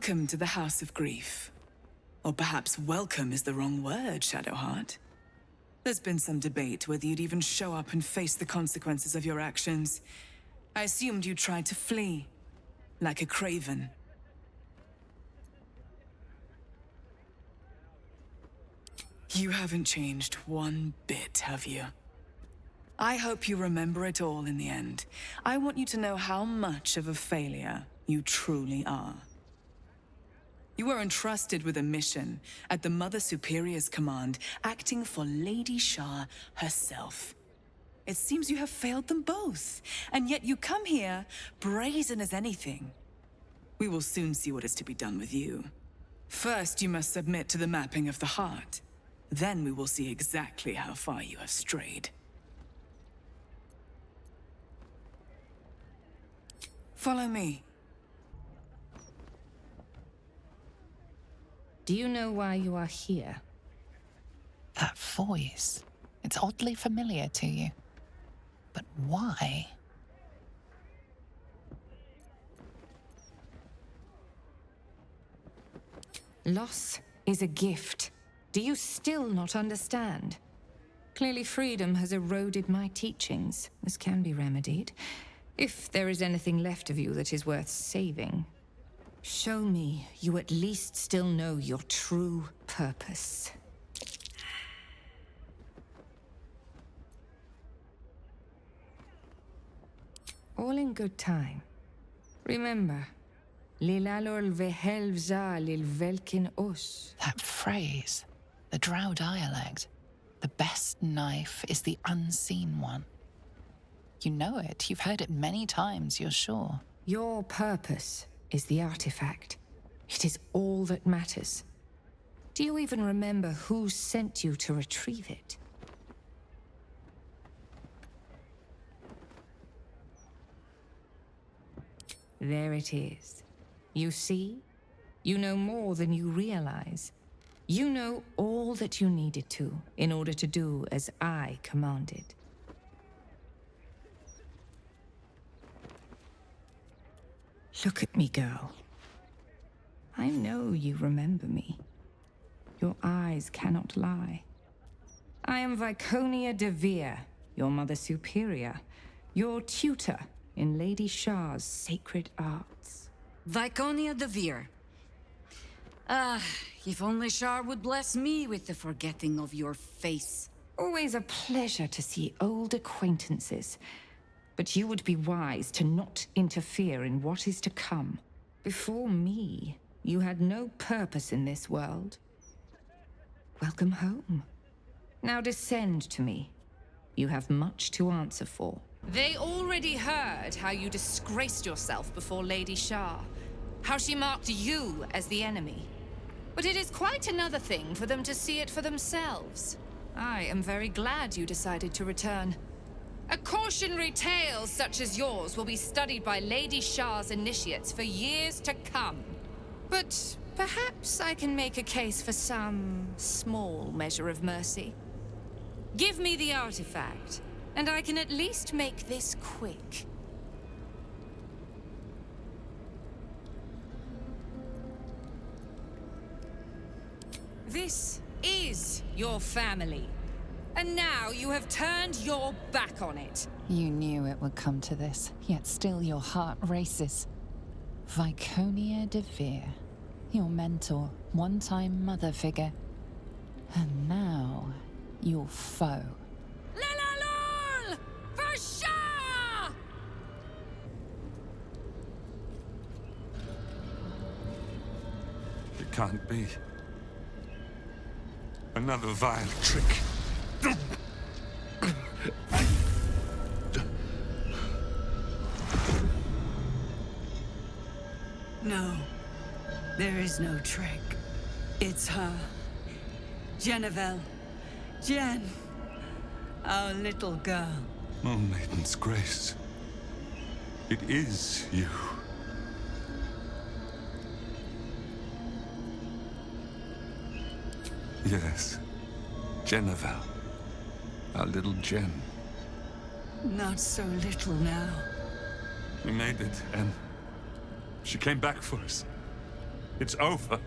Welcome to the House of Grief. Or perhaps welcome is the wrong word, Shadowheart. There's been some debate whether you'd even show up and face the consequences of your actions. I assumed you tried to flee, like a craven. You haven't changed one bit, have you? I hope you remember it all in the end. I want you to know how much of a failure you truly are. You were entrusted with a mission at the Mother Superior's command, acting for Lady Shar herself. It seems you have failed them both, and yet you come here brazen as anything. We will soon see what is to be done with you. First, you must submit to the mapping of the heart. Then we will see exactly how far you have strayed. Follow me. Do you know why you are here? That voice. It's oddly familiar to you. But why? Loss is a gift. Do you still not understand? Clearly freedom has eroded my teachings. This can be remedied. If there is anything left of you that is worth saving, show me you at least still know your true purpose. All in good time. Remember, Lilalol vehelvza lilvelkin os. That phrase, the Drow dialect. The best knife is the unseen one. You know it. You've heard it many times, you're sure. Your purpose is the artifact. It is all that matters. Do you even remember who sent you to retrieve it? There it is. You see? You know more than you realize. You know all that you needed to in order to do as I commanded. Look at me, girl. I know you remember me. Your eyes cannot lie. I am Viconia de Veer, your Mother Superior, your tutor in Lady Shar's sacred arts. Viconia de Veer. If only Shar would bless me with the forgetting of your face. Always a pleasure to see old acquaintances. But you would be wise to not interfere in what is to come. Before me, you had no purpose in this world. Welcome home. Now descend to me. You have much to answer for. They already heard how you disgraced yourself before Lady Shar, how she marked you as the enemy. But it is quite another thing for them to see it for themselves. I am very glad you decided to return. A cautionary tale such as yours will be studied by Lady Shar's initiates for years to come. But perhaps I can make a case for some small measure of mercy. Give me the artifact, and I can at least make this quick. This is your family. And now you have turned your back on it. You knew it would come to this, yet still your heart races. Viconia de Veer, your mentor, one-time mother figure. And now, your foe. Lae'Zel! For Shah! It can't be. Another vile trick. No, there is no trick. It's her. Jennifer. Jen. Our little girl. Oh, Maiden's Grace. It is you. Yes. Jennifer. Our little Jen. Not so little now. We made it, and she came back for us. It's over.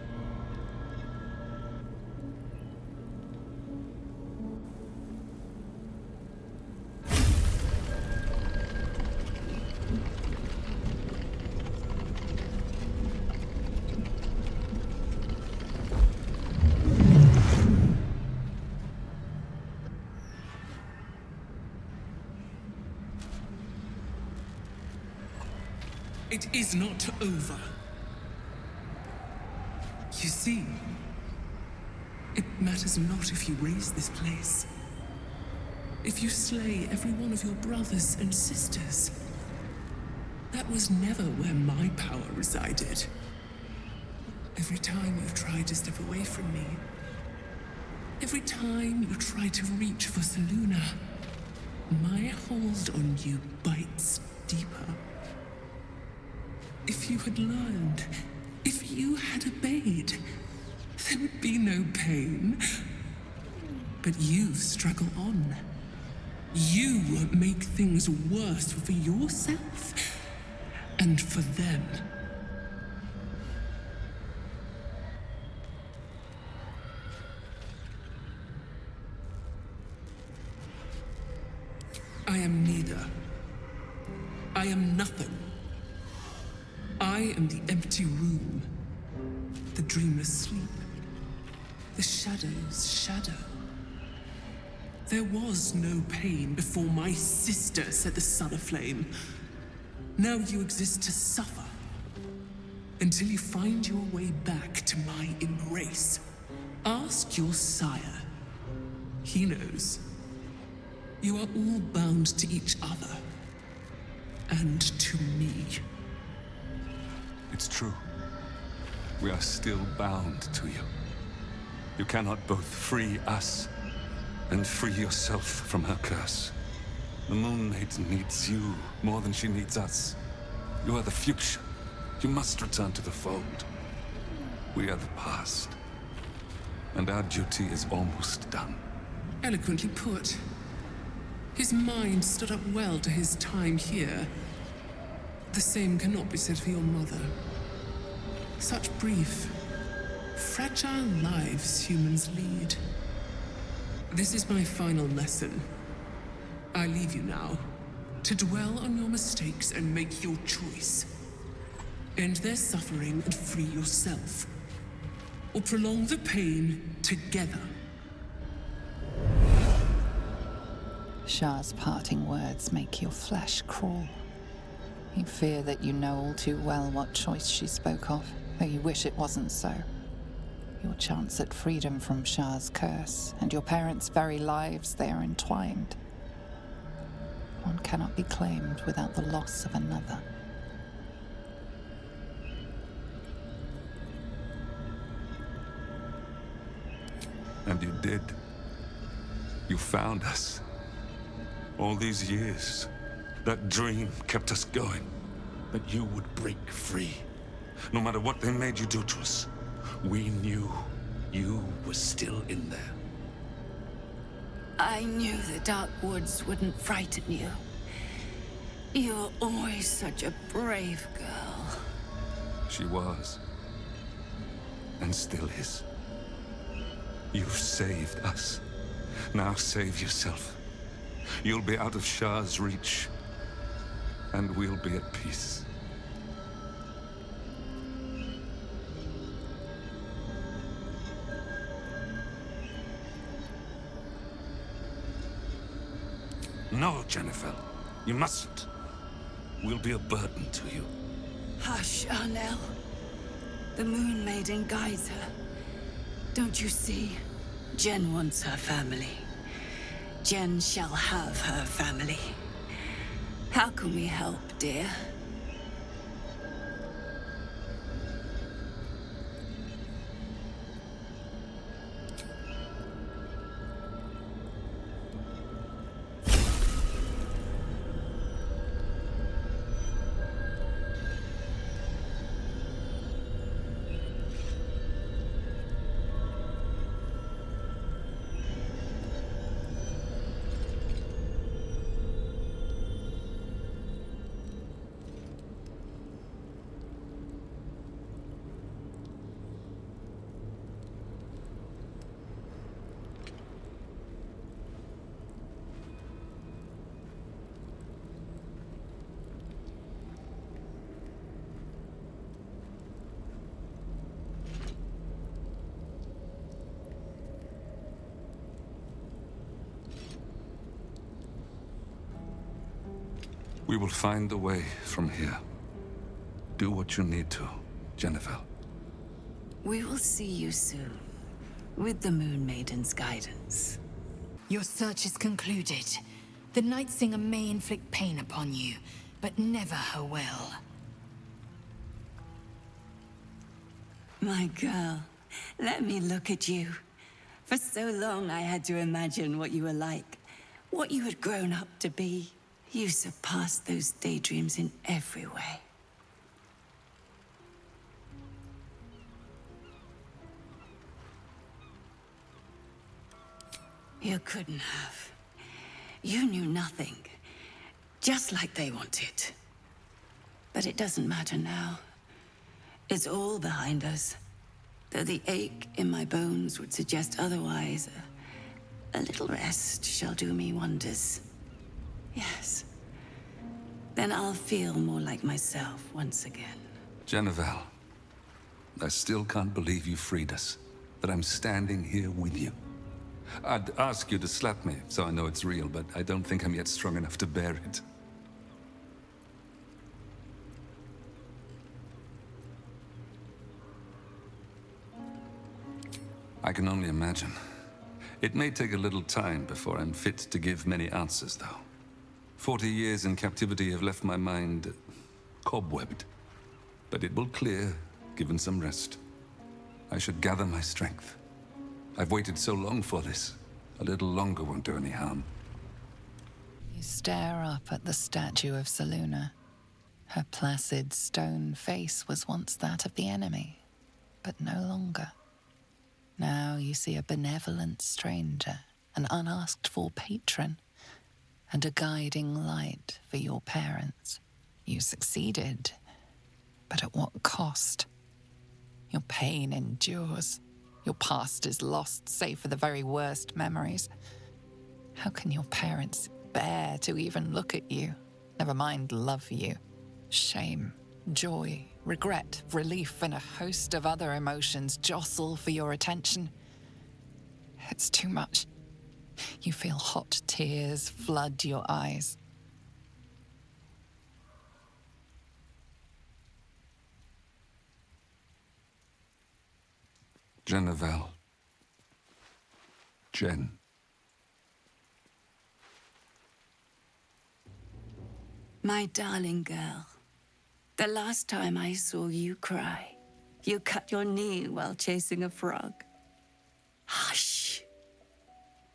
It is not over. You see, it matters not if you raise this place. If you slay every one of your brothers and sisters. That was never where my power resided. Every time you try to step away from me, every time you try to reach for Selûne, my hold on you bites deeper. If you had learned, if you had obeyed, there would be no pain. But you struggle on. You make things worse for yourself and for them. I am neither. I am nothing. I am the empty room, the dreamless sleep, the shadow's shadow. There was no pain before my sister set the sun aflame. Now you exist to suffer, until you find your way back to my embrace. Ask your sire. He knows. You are all bound to each other, and to me. It's true. We are still bound to you. You cannot both free us and free yourself from her curse. The Moon Maiden needs you more than she needs us. You are the future. You must return to the fold. We are the past. And our duty is almost done. Eloquently put. His mind stood up well to his time here. The same cannot be said for your mother. Such brief, fragile lives humans lead. This is my final lesson. I leave you now, to dwell on your mistakes and make your choice. End their suffering and free yourself. Or prolong the pain together. Shah's parting words make your flesh crawl. You fear that you know all too well what choice she spoke of, though you wish it wasn't so. Your chance at freedom from Shah's curse, and your parents' very lives, they are entwined. One cannot be claimed without the loss of another. And you did. You found us. All these years, that dream kept us going. That you would break free. No matter what they made you do to us. We knew you were still in there. I knew the dark woods wouldn't frighten you. You were always such a brave girl. She was. And still is. You've saved us. Now save yourself. You'll be out of Shah's reach. And we'll be at peace. No, Jennifer. You mustn't. We'll be a burden to you. Hush, Arnell. The Moon Maiden guides her. Don't you see? Jen wants her family. Jen shall have her family. How can we help, dear? We will find a way from here. Do what you need to, Jennifer. We will see you soon, with the Moon Maiden's guidance. Your search is concluded. The Night Singer may inflict pain upon you, but never her will. My girl, let me look at you. For so long I had to imagine what you were like, what you had grown up to be. You surpassed those daydreams in every way. You couldn't have. You knew nothing, just like they wanted. But it doesn't matter now. It's all behind us. Though the ache in my bones would suggest otherwise, a little rest shall do me wonders. Yes. Then I'll feel more like myself once again. Jennifer, I still can't believe you freed us. That I'm standing here with you. I'd ask you to slap me, so I know it's real, but I don't think I'm yet strong enough to bear it. I can only imagine. It may take a little time before I'm fit to give many answers, though. 40 years in captivity have left my mind cobwebbed. But it will clear, given some rest. I should gather my strength. I've waited so long for this. A little longer won't do any harm. You stare up at the statue of Selûne. Her placid stone face was once that of the enemy, but no longer. Now you see a benevolent stranger, an unasked-for patron, and a guiding light for your parents. You succeeded, but at what cost? Your pain endures. Your past is lost, save for the very worst memories. How can your parents bear to even look at you? Never mind love you. Shame, joy, regret, relief, and a host of other emotions jostle for your attention. It's too much. You feel hot tears flood your eyes. Jennifer. Jen. My darling girl, the last time I saw you cry, you cut your knee while chasing a frog. Hush.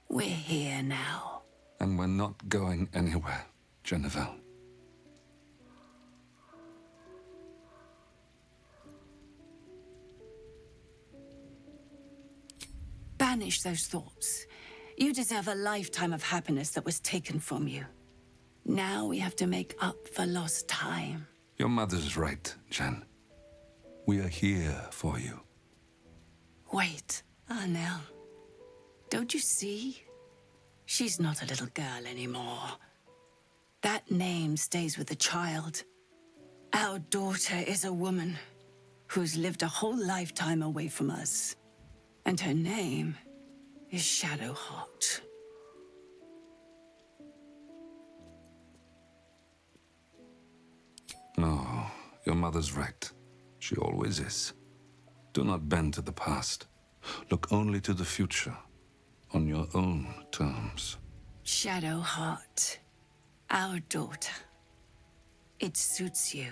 We're here now. And we're not going anywhere, Jennifer. Banish those thoughts. You deserve a lifetime of happiness that was taken from you. Now we have to make up for lost time. Your mother's right, Jen. We are here for you. Wait, Arnell. Don't you see? She's not a little girl anymore. That name stays with the child. Our daughter is a woman who's lived a whole lifetime away from us. And her name is Shadowheart. No, your mother's right. She always is. Do not bend to the past. Look only to the future, on your own terms. Shadowheart, our daughter. It suits you.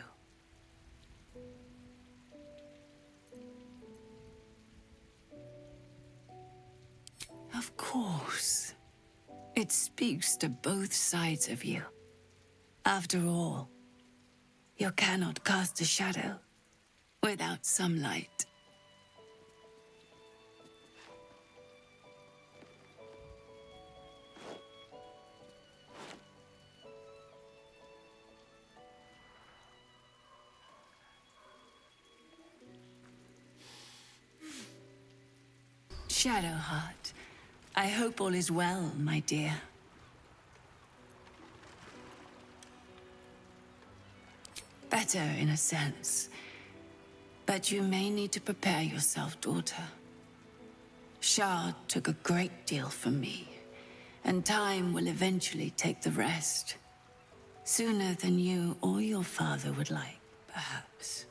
Of course. It speaks to both sides of you. After all, you cannot cast a shadow without some light. Shadowheart, I hope all is well, my dear. Better in a sense. But you may need to prepare yourself, daughter. Shard took a great deal from me, and time will eventually take the rest. Sooner than you or your father would like, perhaps.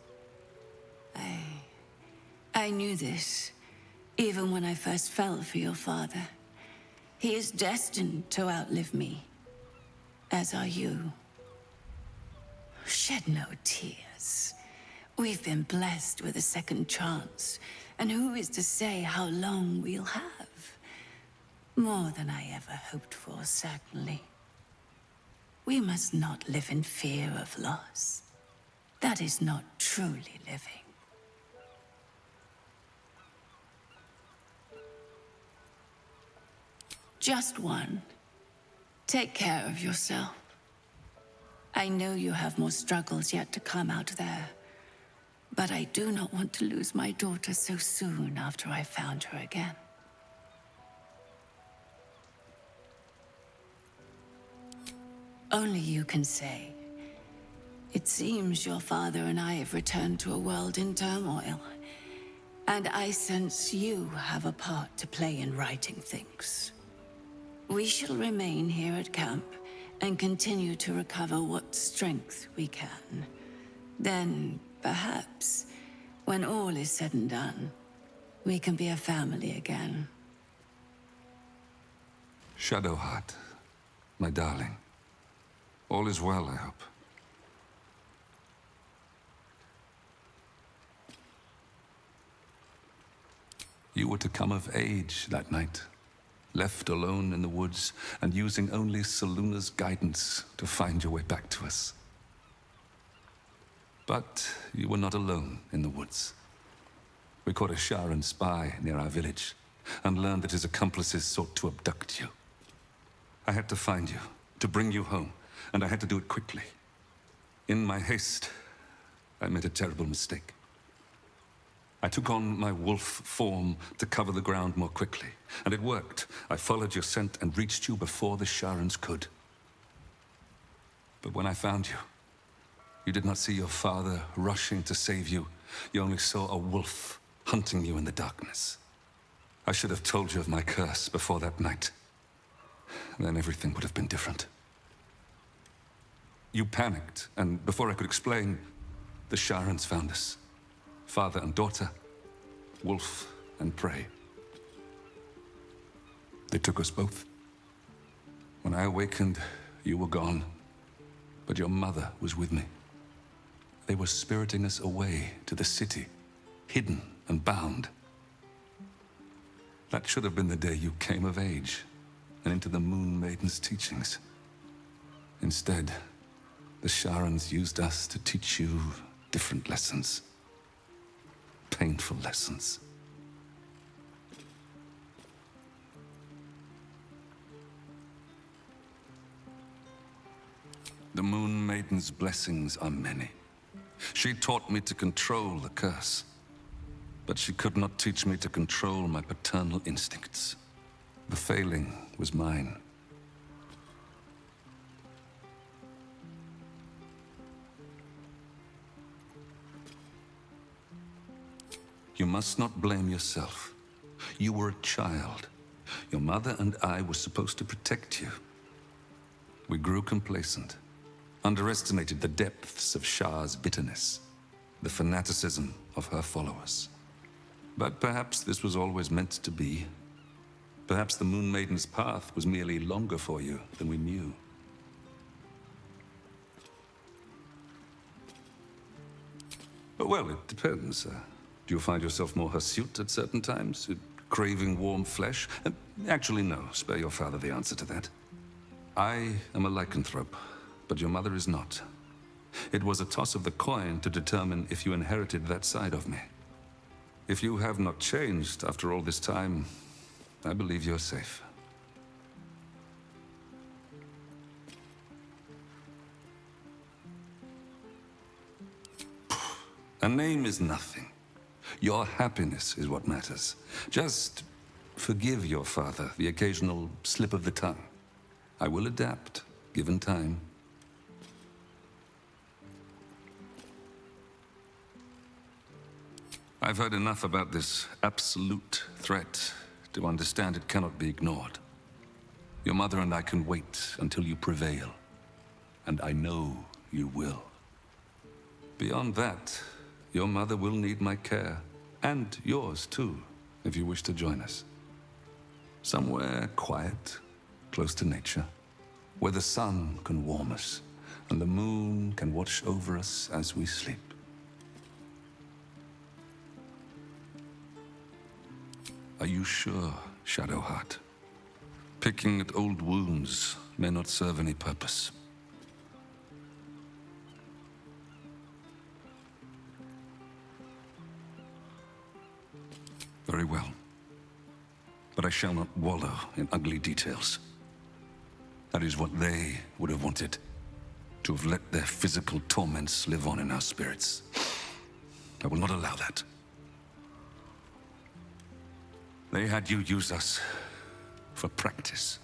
I knew this, even when I first fell for your father. He is destined to outlive me, as are you. Shed no tears. We've been blessed with a second chance, and who is to say how long we'll have? More than I ever hoped for, certainly. We must not live in fear of loss. That is not truly living. Just one. Take care of yourself. I know you have more struggles yet to come out there, but I do not want to lose my daughter so soon after I found her again. Only you can say. It seems your father and I have returned to a world in turmoil, and I sense you have a part to play in righting things. We shall remain here at camp and continue to recover what strength we can. Then, perhaps, when all is said and done, we can be a family again. Shadowheart, my darling. All is well, I hope. You were to come of age that night, left alone in the woods and using only Seluna's guidance to find your way back to us. But you were not alone in the woods. We caught a Sharan spy near our village and learned that his accomplices sought to abduct you. I had to find you, to bring you home, and I had to do it quickly. In my haste, I made a terrible mistake. I took on my wolf form to cover the ground more quickly, and it worked. I followed your scent and reached you before the Sharans could. But when I found you, you did not see your father rushing to save you. You only saw a wolf hunting you in the darkness. I should have told you of my curse before that night. Then everything would have been different. You panicked, and before I could explain, the Sharans found us. Father and daughter, wolf and prey. They took us both. When I awakened, you were gone, but your mother was with me. They were spiriting us away to the city, hidden and bound. That should have been the day you came of age and into the Moon Maiden's teachings. Instead, the Sharans used us to teach you different lessons. Painful lessons. The Moon Maiden's blessings are many. She taught me to control the curse, but she could not teach me to control my paternal instincts. The failing was mine. You must not blame yourself. You were a child. Your mother and I were supposed to protect you. We grew complacent, underestimated the depths of Shah's bitterness, the fanaticism of her followers. But perhaps this was always meant to be. Perhaps the Moon Maiden's path was merely longer for you than we knew. Well, it depends. Do you find yourself more hirsute at certain times? Craving warm flesh? Actually, no. Spare your father the answer to that. I am a lycanthrope, but your mother is not. It was a toss of the coin to determine if you inherited that side of me. If you have not changed after all this time, I believe you're safe. A name is nothing. Your happiness is what matters. Just forgive your father the occasional slip of the tongue. I will adapt, given time. I've heard enough about this absolute threat to understand it cannot be ignored. Your mother and I can wait until you prevail. and I know you will. Beyond that, your mother will need my care, and yours too, if you wish to join us. Somewhere quiet, close to nature, where the sun can warm us, and the moon can watch over us as we sleep. Are you sure, Shadowheart? Picking at old wounds may not serve any purpose. Very well. But I shall not wallow in ugly details. That is what they would have wanted. To have let their physical torments live on in our spirits. I will not allow that. They had you use us for practice.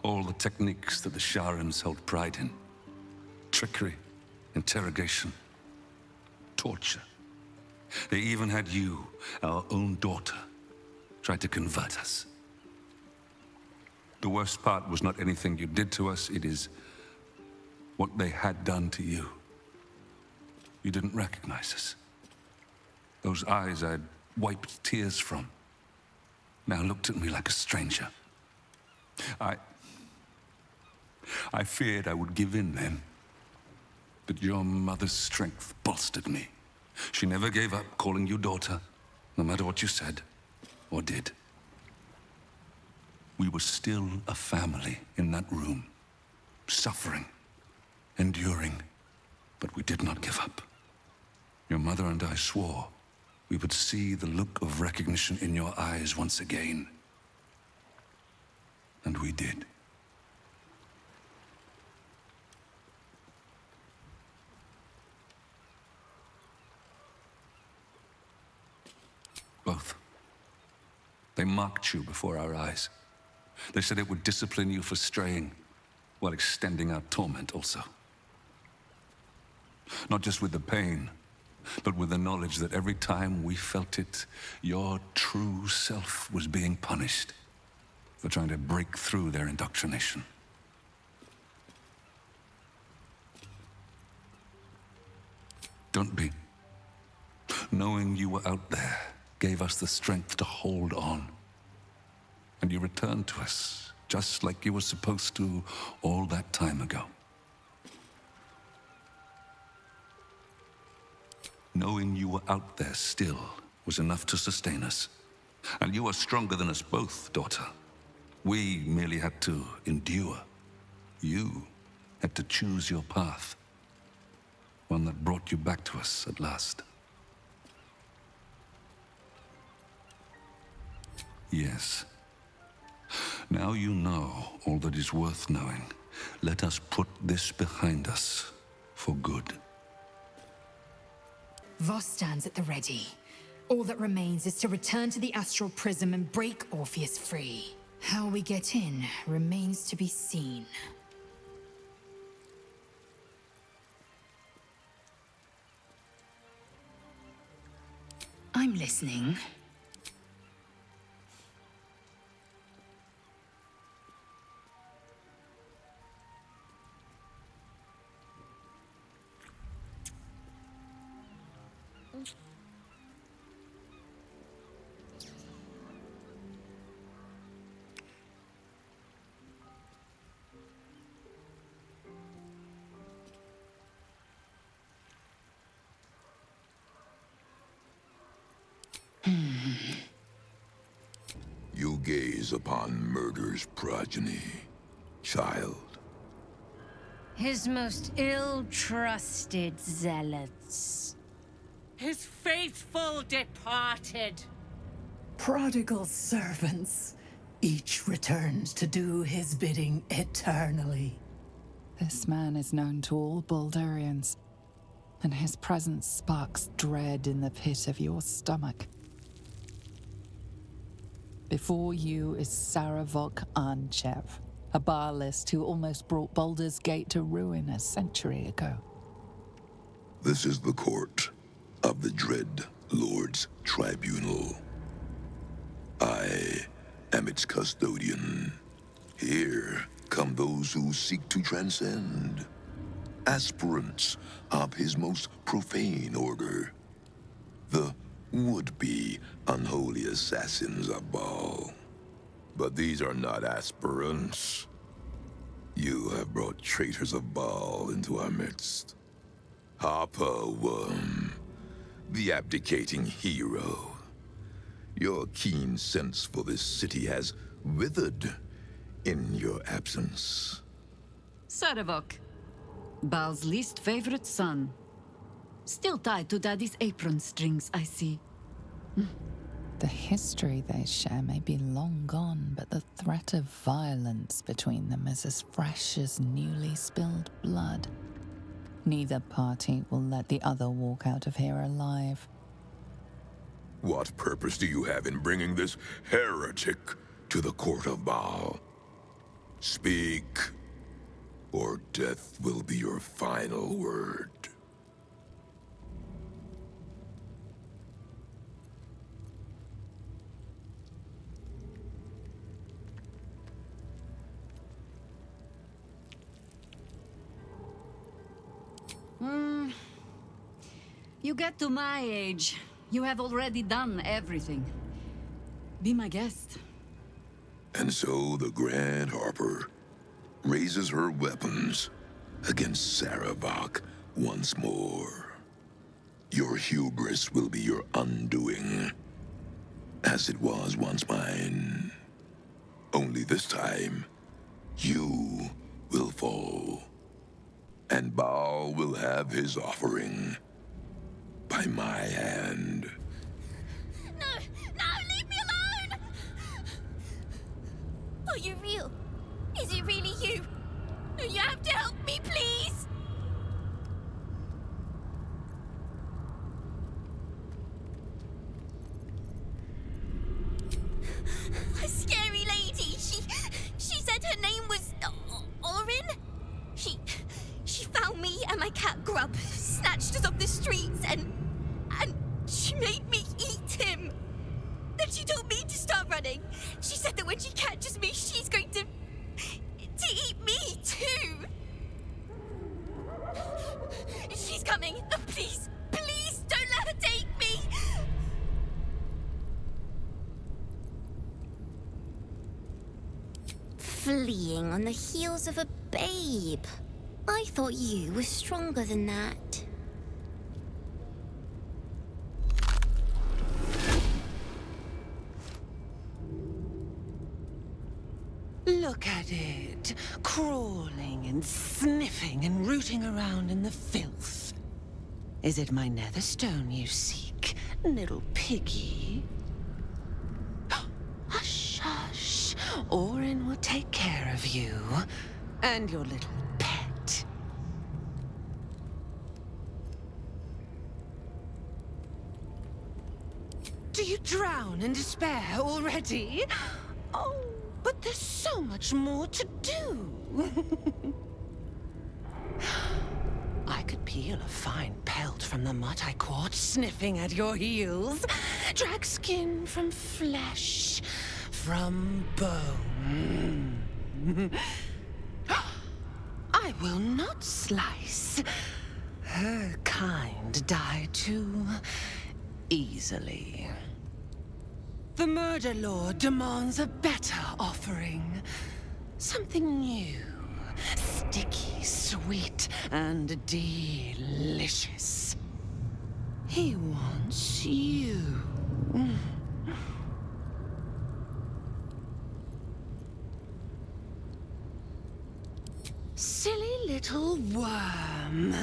All the techniques that the Sharans held pride in. Trickery, interrogation, torture. They even had you, our own daughter, try to convert us. The worst part was not anything you did to us, it is what they had done to you. You didn't recognize us. Those eyes I'd wiped tears from now looked at me like a stranger. I feared I would give in then, but your mother's strength bolstered me. She never gave up calling you daughter, no matter what you said or did. We were still a family in that room, suffering, enduring, but we did not give up. Your mother and I swore we would see the look of recognition in your eyes once again. And we did. Both. They mocked you before our eyes. They said it would discipline you for straying, while extending our torment also. Not just with the pain, but with the knowledge that every time we felt it, your true self was being punished for trying to break through their indoctrination. Don't be. Knowing you were out there gave us the strength to hold on. And you returned to us, just like you were supposed to all that time ago. Knowing you were out there still was enough to sustain us. And you are stronger than us both, daughter. We merely had to endure. You had to choose your path. One that brought you back to us at last. Yes. Now you know all that is worth knowing. Let us put this behind us for good. Voss stands at the ready. All that remains is to return to the astral prism and break Orpheus free. How we get in remains to be seen. I'm listening. You gaze upon murder's progeny, child. His most ill-trusted zealots. His faithful departed. Prodigal servants. Each returns to do his bidding eternally. This man is known to all Baldurians, and his presence sparks dread in the pit of your stomach. Before you is Saravok Arnchev, a Baalist who almost brought Baldur's Gate to ruin a century ago. This is the court of the Dread Lord's Tribunal. I am its custodian. Here, come those who seek to transcend, aspirants of his most profane order, the would-be unholy assassins of Baal. But these are not aspirants. You have brought traitors of Baal into our midst. Harper Worm, the abdicating hero. Your keen sense for this city has withered in your absence. Sarevok, Baal's least favorite son. Still tied to Daddy's apron strings, I see. The history they share may be long gone, but the threat of violence between them is as fresh as newly spilled blood. Neither party will let the other walk out of here alive. What purpose do you have in bringing this heretic to the court of Baal? Speak, or death will be your final word. You get to my age, you have already done everything. Be my guest. And so the Grand Harper raises her weapons against Sarevok once more. Your hubris will be your undoing, as it was once mine. Only this time, you will fall, and Baal will have his offering by my hand. No! No! Leave me alone! Are you real? Is it really you? You have to help me, please! A scary lady. She said her name was Orin. She found me and my cat Grub, snatched us off the streets, and she made me eat him. Then she told me to start running. She said that when she catches me, she's going to eat me too. She's coming. Please, please don't let her take me. Fleeing on the heels of a babe. I thought you were stronger than that. Look at it, crawling and sniffing and rooting around in the filth. Is it my netherstone you seek, little piggy? Hush, hush. Orin will take care of you and your little pet. Do you drown in despair already? Oh, but there's so much more to do. I could peel a fine pelt from the mutt I caught sniffing at your heels. Drag skin from flesh, from bone. I will not slice. Her kind die too easily. The Murder Lord demands a better offering. Something new, sticky, sweet, and delicious. He wants you. Silly little worm.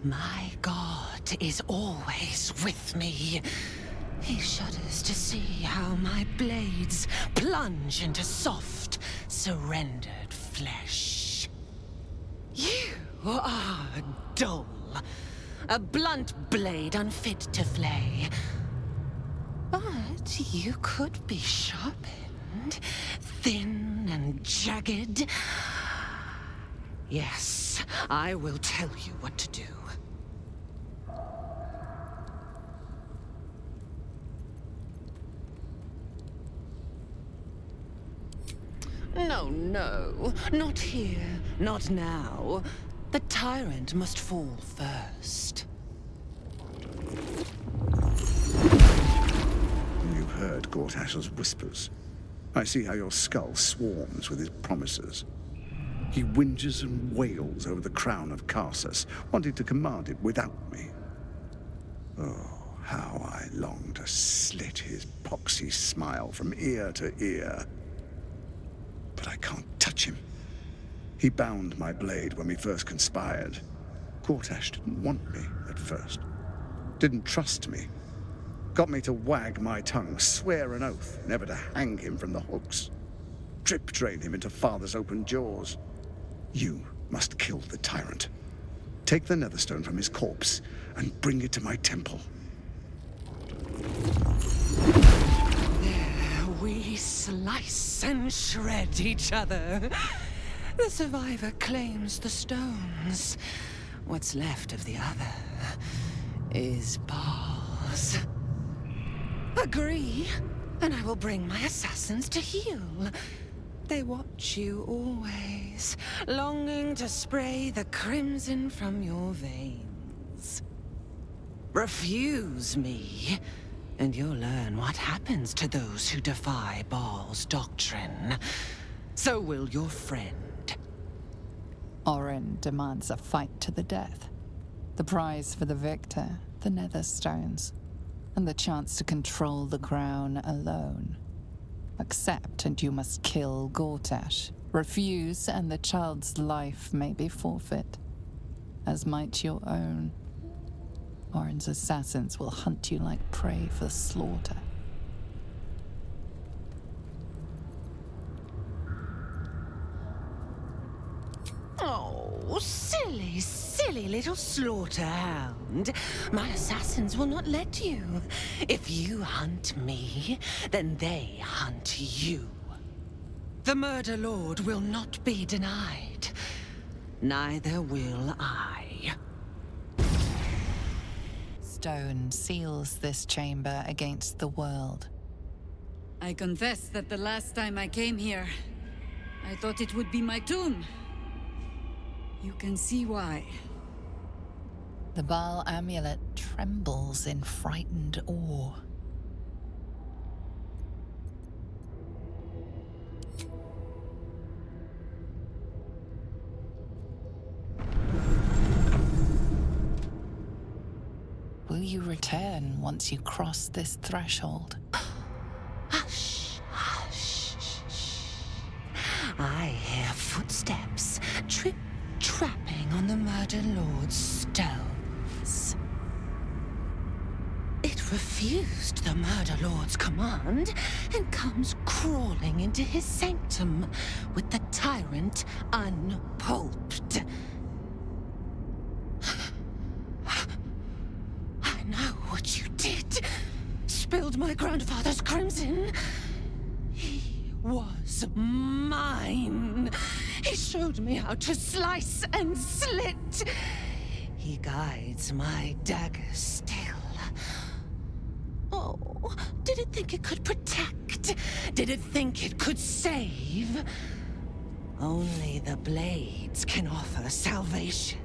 My God is always with me. He shudders to see how my blades plunge into soft, surrendered flesh. You are dull. A blunt blade unfit to flay. But you could be sharpened, thin and jagged. Yes, I will tell you what to do. No, no. Not here. Not now. The tyrant must fall first. You heard Gortash's whispers. I see how your skull swarms with his promises. He whinges and wails over the crown of Karsus, wanting to command it without me. Oh, how I long to slit his poxy smile from ear to ear. But I can't touch him. He bound my blade when we first conspired. Gortash didn't want me at first. Didn't trust me. Got me to wag my tongue, swear an oath, never to hang him from the hooks. Drip drain him into father's open jaws. You must kill the tyrant. Take the Netherstone from his corpse and bring it to my temple. There we slice and shred each other. The survivor claims the stones. What's left of the other is bars. Agree, and I will bring my assassins to heal. They watch you always, longing to spray the crimson from your veins. Refuse me, and you'll learn what happens to those who defy Baal's doctrine. So will your friend. Orin demands a fight to the death. The prize for the victor, the Netherstones, and the chance to control the crown alone. Accept and you must kill Gortash. Refuse and the child's life may be forfeit, as might your own. Orin's assassins will hunt you like prey for slaughter. Oh, silly, silly little slaughterhound. My assassins will not let you. If you hunt me, then they hunt you. The Murder Lord will not be denied. Neither will I. Stone seals this chamber against the world. I confess that the last time I came here, I thought it would be my tomb. You can see why. The Baal amulet trembles in frightened awe. Will you return once you cross this threshold? Hush, hush, shh. I hear footsteps, trapping on the Murder Lord's stones. It refused the Murder Lord's command and comes crawling into his sanctum with the tyrant unpulped. I know what you did. Spilled my grandfather's crimson. He was mine. He showed me how to slice and slit. He guides my dagger still. Oh, did it think it could protect? Did it think it could save? Only the blades can offer salvation.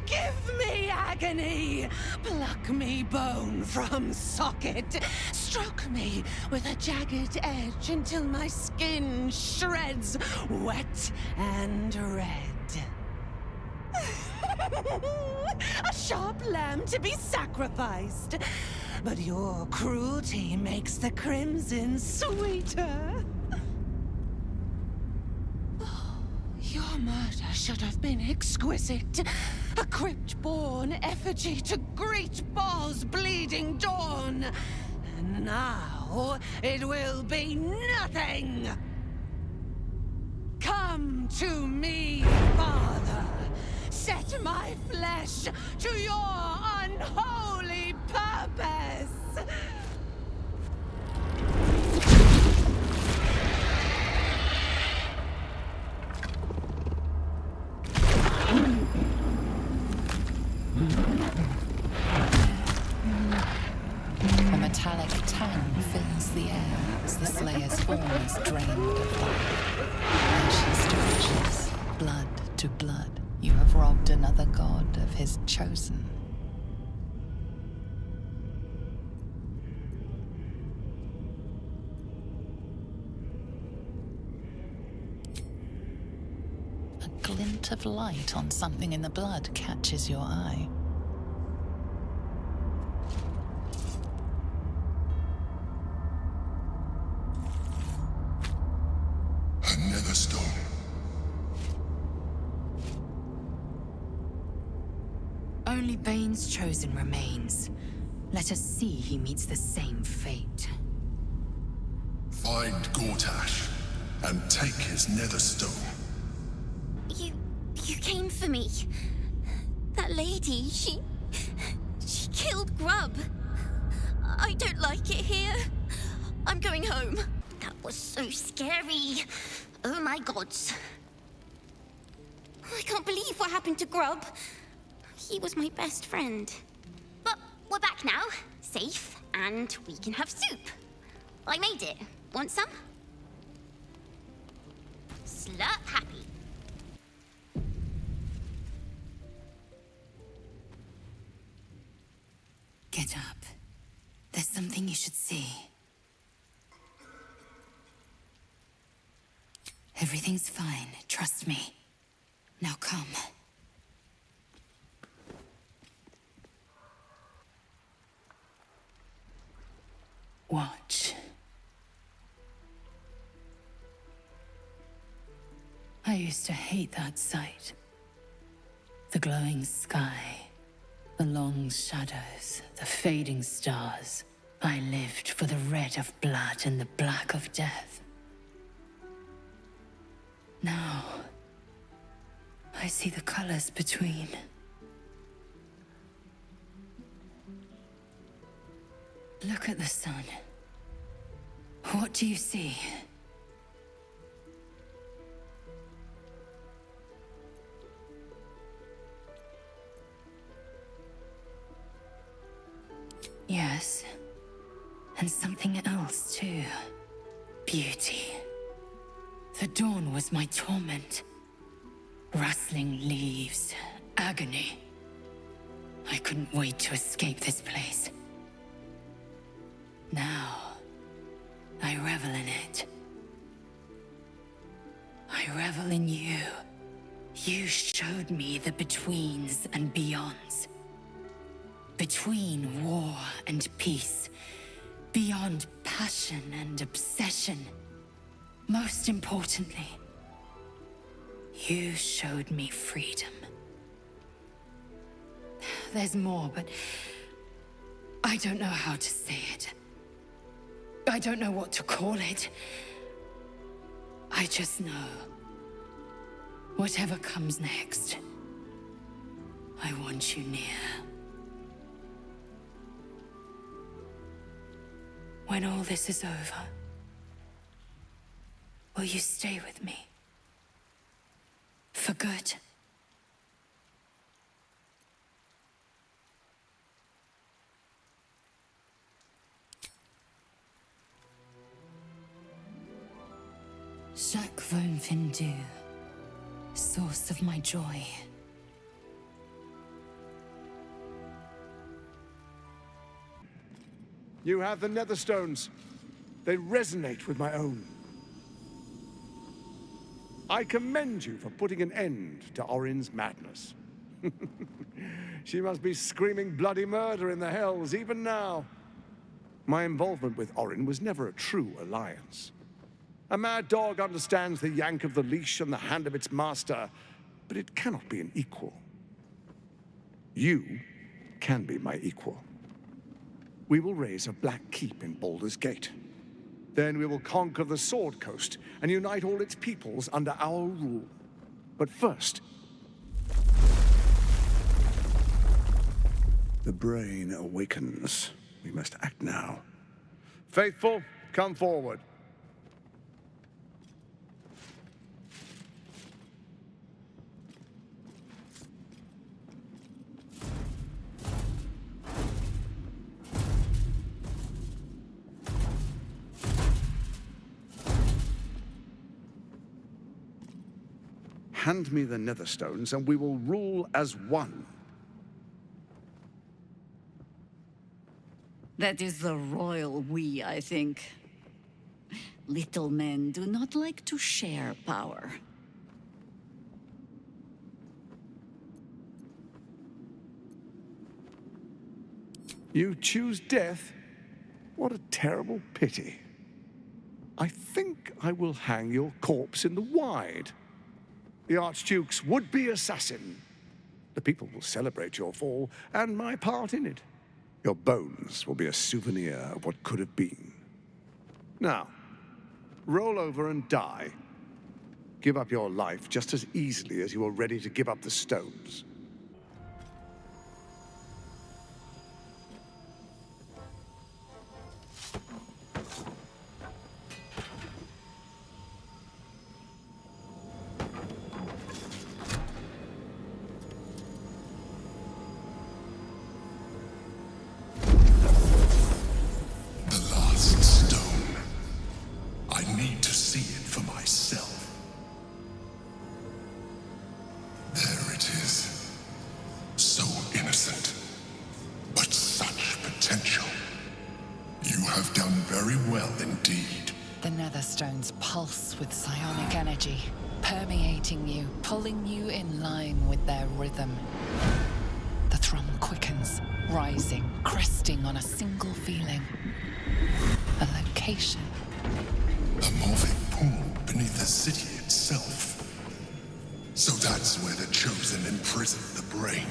Give me agony! Pluck me bone from socket! Stroke me with a jagged edge until my skin shreds wet and red. A sharp lamb to be sacrificed! But your cruelty makes the crimson sweeter. Your murder should have been exquisite. A crypt-born effigy to greet Baal's bleeding dawn. Now it will be nothing! Come to me, Father! Set my flesh to your unholy purpose! A metallic tang fills the air as the Slayer's form is drained of life. Ashes to ashes, blood to blood, you have robbed another god of his chosen. A glint of light on something in the blood catches your eye. Another stone. Only Bane's chosen remains. Let us see he meets the same fate. Find Gortash and take his nether stone. You came for me. That lady, she killed Grub. I don't like it here. I'm going home. That was so scary. Oh my gods. I can't believe what happened to Grub. He was my best friend. But we're back now, safe, and we can have soup. I made it. Want some? Slurp happy. Get up. There's something you should see. Everything's fine, trust me. Now come. Watch. I used to hate that sight. The glowing sky, the long shadows, the fading stars. I lived for the red of blood and the black of death. Now, I see the colors between. Look at the sun. What do you see? Yes, and something else too. Beauty. The dawn was my torment. Rustling leaves, agony. I couldn't wait to escape this place. Now, I revel in it. I revel in you. You showed me the betweens and beyonds. Between war and peace. Beyond passion and obsession. Most importantly, you showed me freedom. There's more, but I don't know how to say it. I don't know what to call it. I just know, whatever comes next, I want you near. When all this is over, will you stay with me? For good? Chaque Von Findu, source of my joy. You have the Netherstones. They resonate with my own. I commend you for putting an end to Orin's madness. She must be screaming bloody murder in the hells even now. My involvement with Orin was never a true alliance. A mad dog understands the yank of the leash and the hand of its master, but it cannot be an equal. You can be my equal. we will raise a black keep in Baldur's Gate. Then we will conquer the Sword Coast and unite all its peoples under our rule. But first, the brain awakens. We must act now. Faithful, come forward. Hand me the Netherstones, and we will rule as one. That is the royal we, I think. Little men do not like to share power. You choose death? What a terrible pity. I think I will hang your corpse in the Wide. The Archduke's would-be assassin. The people will celebrate your fall and my part in it. Your bones will be a souvenir of what could have been. Now, roll over and die. Give up your life just as easily as you are ready to give up the stones. Pulse with psionic energy, permeating you, pulling you in line with their rhythm. The thrum quickens, rising, cresting on a single feeling. A location. A moving pool beneath the city itself. So that's where the Chosen imprisoned the brain.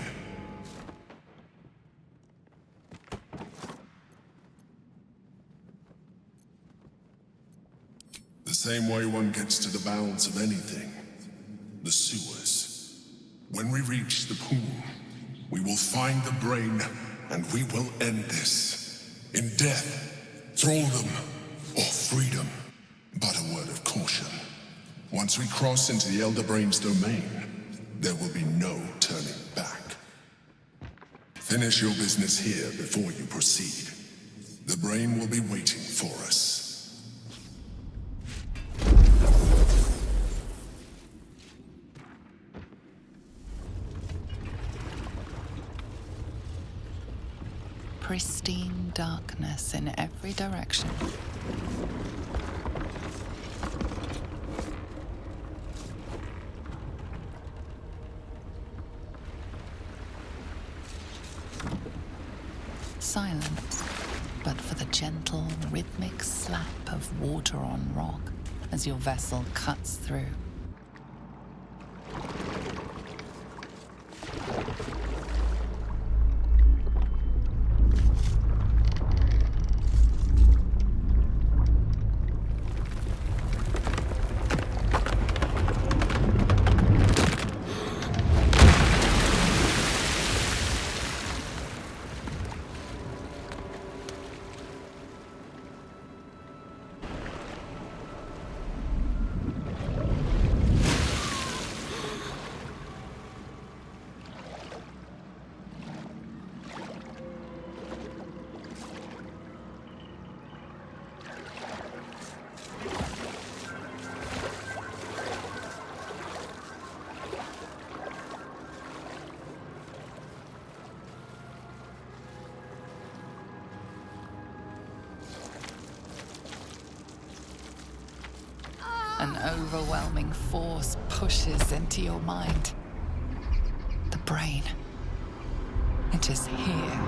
The same way one gets to the bounds of anything. The sewers. When we reach the pool, we will find the brain, and we will end this. In death, thraldom, or freedom. But a word of caution. Once we cross into the Elder Brain's domain, there will be no turning back. Finish your business here before you proceed. The brain will be waiting for us. Pristine darkness in every direction. Silence, but for the gentle, rhythmic slap of water on rock as your vessel cuts through. An overwhelming force pushes into your mind. The brain. It is here.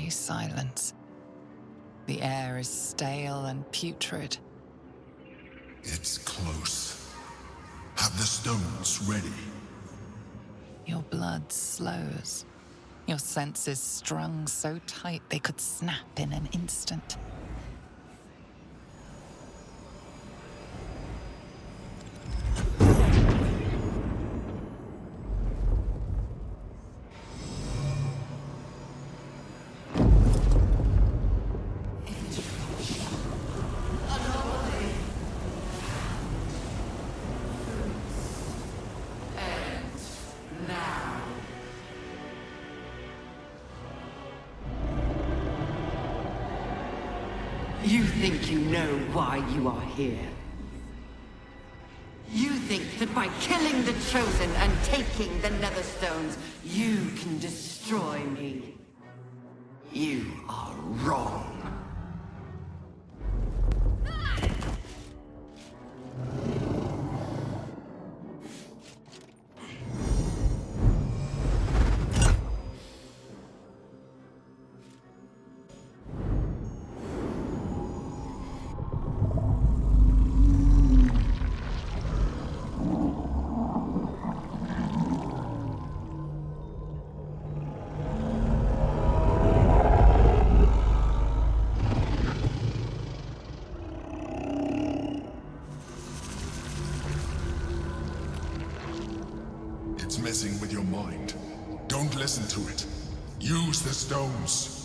deathly silence. The air is stale and putrid. It's close. Have the stones ready. Your blood slows. Your senses strung so tight they could snap in an instant. You think you know why you are here. You think that by killing the Chosen and taking the Netherstones, you can destroy me. You are wrong. It's messing with your mind. Don't listen to it. Use the stones.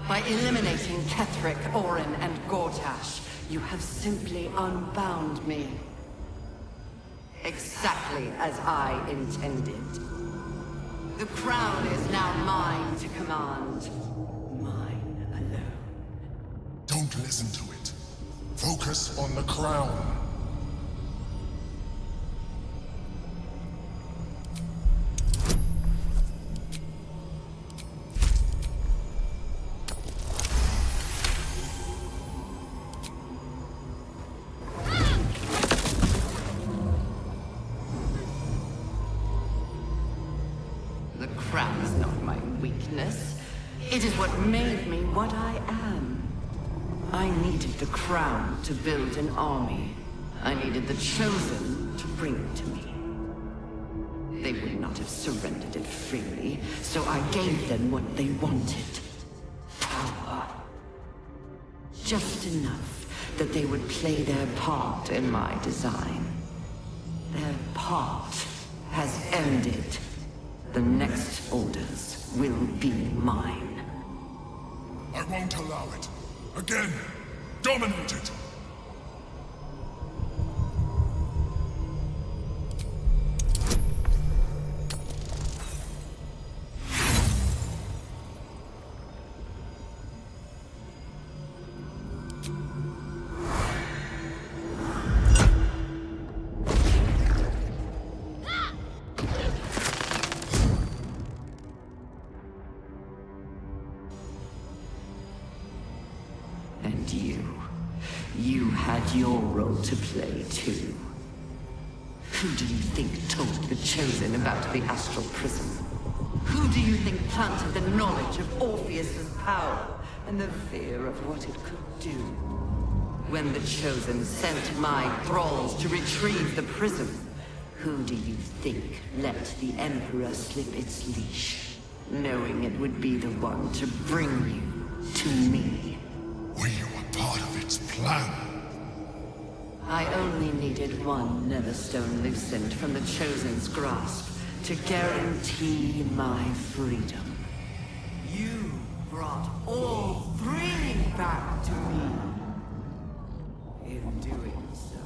By eliminating Ketheric, Orin, and Gortash, you have simply unbound me. Exactly as I intended. The crown is now mine to command. Mine alone. Don't listen to it. Focus on the crown. It is what made me what I am. I needed the crown to build an army. I needed the Chosen to bring it to me. They would not have surrendered it freely, so I gave them what they wanted. Power. Just enough that they would play their part in my design. Their part has ended. The next orders will be mine. I won't allow it. Again, dominate it! And you had your role to play too. Who do you think told the Chosen about the Astral Prism? Who do you think planted the knowledge of Orpheus's power and the fear of what it could do? When the Chosen sent my thralls to retrieve the prism, who do you think let the Emperor slip its leash, knowing it would be the one to bring you to me? We were part of its plan. I only needed one Netherstone loosened from the Chosen's grasp to guarantee my freedom. You brought all three back to me. In doing so,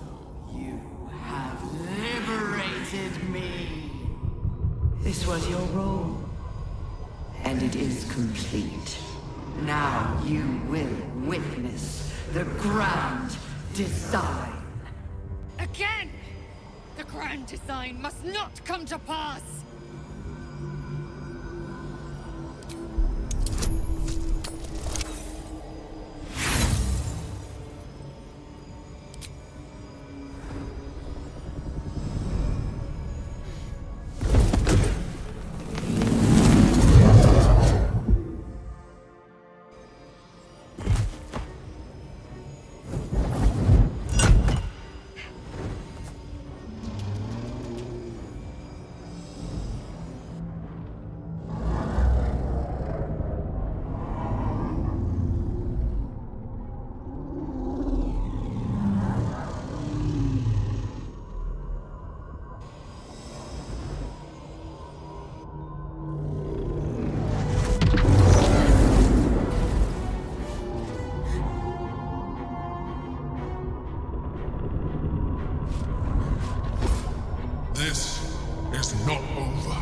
you have liberated me. This was your role, and it is complete. Now you will witness the grand design. A Again! The grand design must not come to pass! This is not over.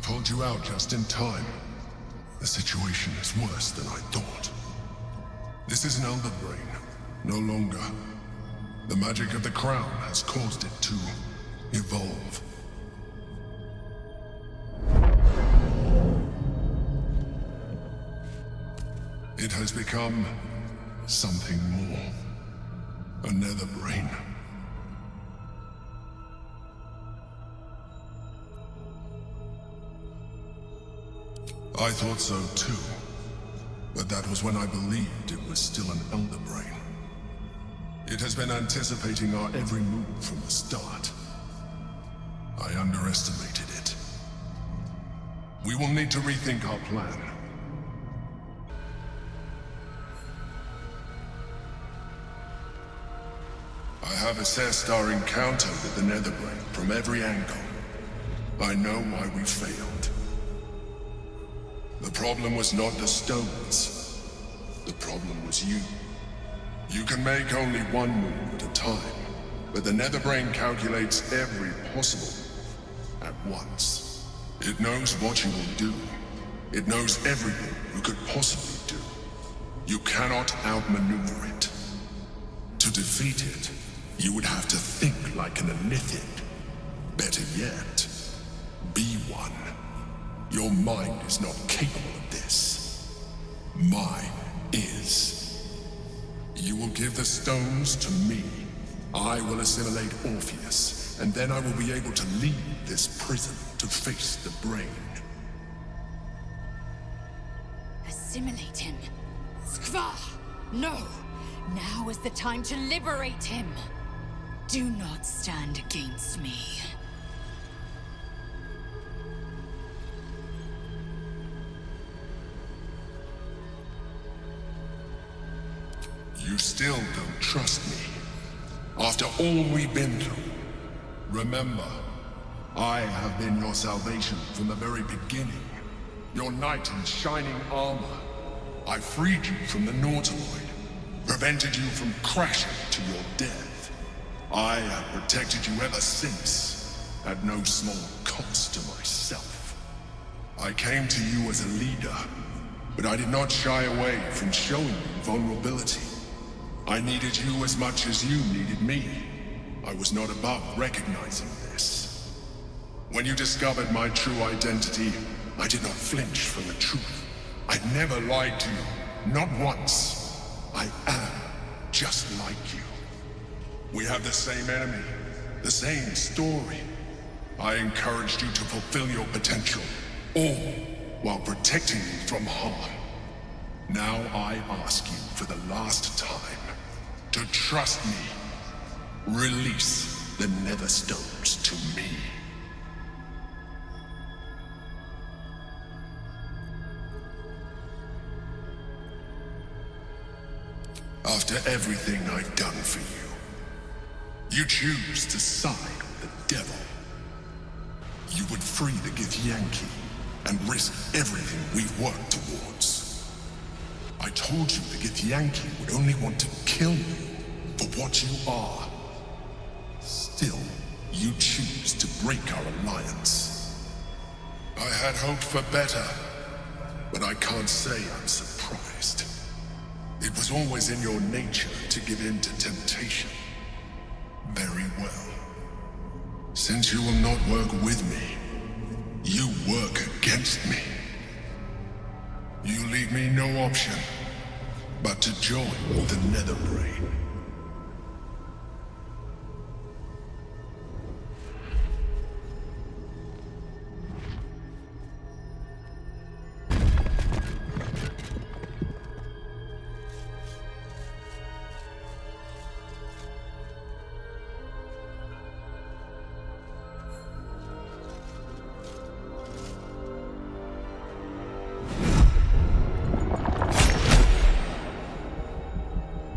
Pulled you out just in time. The situation is worse than I thought. This is an Elder Brain, no longer. The magic of the crown has caused it to evolve. It has become something more. A nether brain. I thought so too, but that was when I believed it was still an Elder Brain. It has been anticipating our every move from the start. I underestimated it. We will need to rethink our plan. I have assessed our encounter with the Nether Brain from every angle. I know why we failed. The problem was not the stones. The problem was you. You can make only one move at a time, but the Nether Brain calculates every possible move at once. It knows what you will do. It knows everything you could possibly do. You cannot outmaneuver it. To defeat it, You would have to think like an Elithid. Better yet, be one. Your mind is not capable of this. Mine is. You will give the stones to me. I will assimilate Orpheus, and then I will be able to leave this prison to face the brain. Assimilate him. Skva! No! Now is the time to liberate him. Do not stand against me. You still don't trust me. After all we've been through. Remember, I have been your salvation from the very beginning. Your knight in shining armor. I freed you from the Nautiloid. Prevented you from crashing to your death. I have protected you ever since, at no small cost to myself. I came to you as a leader, but I did not shy away from showing you vulnerability. I needed you as much as you needed me. I was not above recognizing this. When you discovered my true identity, I did not flinch from the truth. I never lied to you, not once. I am just like you. We have the same enemy, the same story. I encouraged you to fulfill your potential, all while protecting you from harm. Now I ask you for the last time to trust me. Release the Netherstones to me. After everything I've done for you, you choose to side with the devil. You would free the Githyanki and risk everything we've worked towards. I told you the Githyanki would only want to kill you for what you are. Still, you choose to break our alliance. I had hoped for better, but I can't say I'm surprised. It was always in your nature to give in to temptation. Very well. Since you will not work with me, you work against me. You leave me no option but to join the Netherbrain.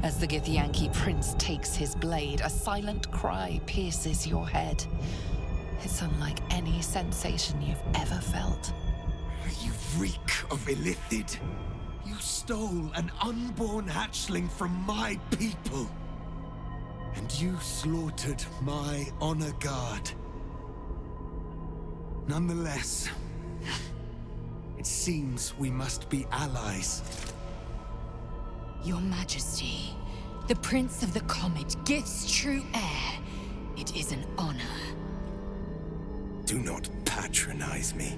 As the Githyanki prince takes his blade, a silent cry pierces your head. It's unlike any sensation you've ever felt. You reek of Illithid. You stole an unborn hatchling from my people. And you slaughtered my honor guard. Nonetheless, it seems we must be allies. Your Majesty, the Prince of the Comet, Gith's true heir. It is an honor. Do not patronize me.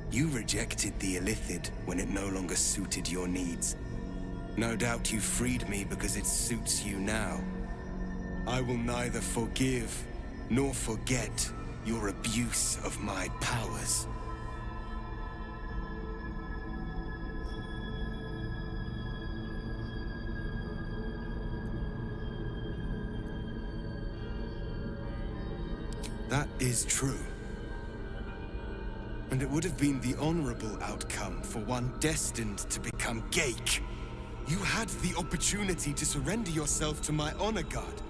You rejected the Illithid when it no longer suited your needs. No doubt you freed me because it suits you now. I will neither forgive nor forget your abuse of my powers. That is true. And it would have been the honorable outcome for one destined to become Geik. You had the opportunity to surrender yourself to my honor guard.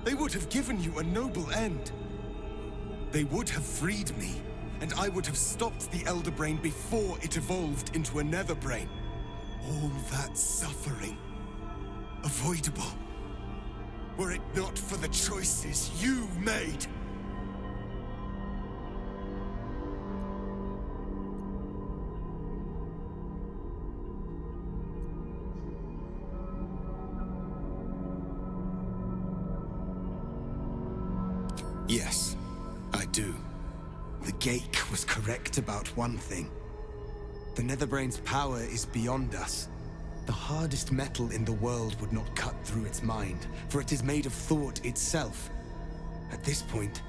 They would have given you a noble end. They would have freed me, and I would have stopped the Elder Brain before it evolved into a Nether Brain. All that suffering, avoidable, were it not for the choices you made. Yes, I do. The Geik was correct about one thing. The Netherbrain's power is beyond us. The hardest metal in the world would not cut through its mind, for it is made of thought itself. At this point,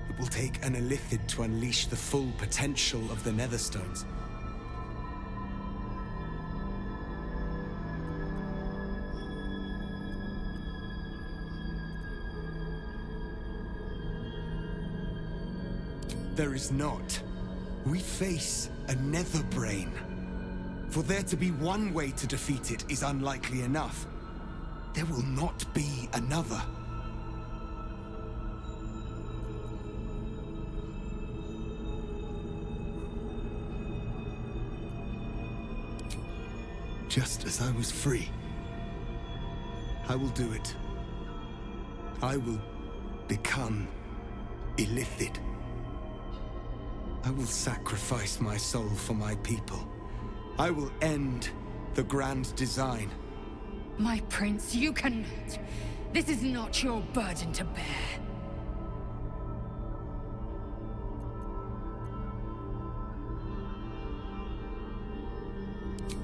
it will take an Illithid to unleash the full potential of the Netherstones. There is not. We face a Netherbrain. For there to be one way to defeat it is unlikely enough. There will not be another. Just as I was free, I will do it. I will become Illithid. I will sacrifice my soul for my people. I will end the Grand Design. My prince, you cannot. This is not your burden to bear.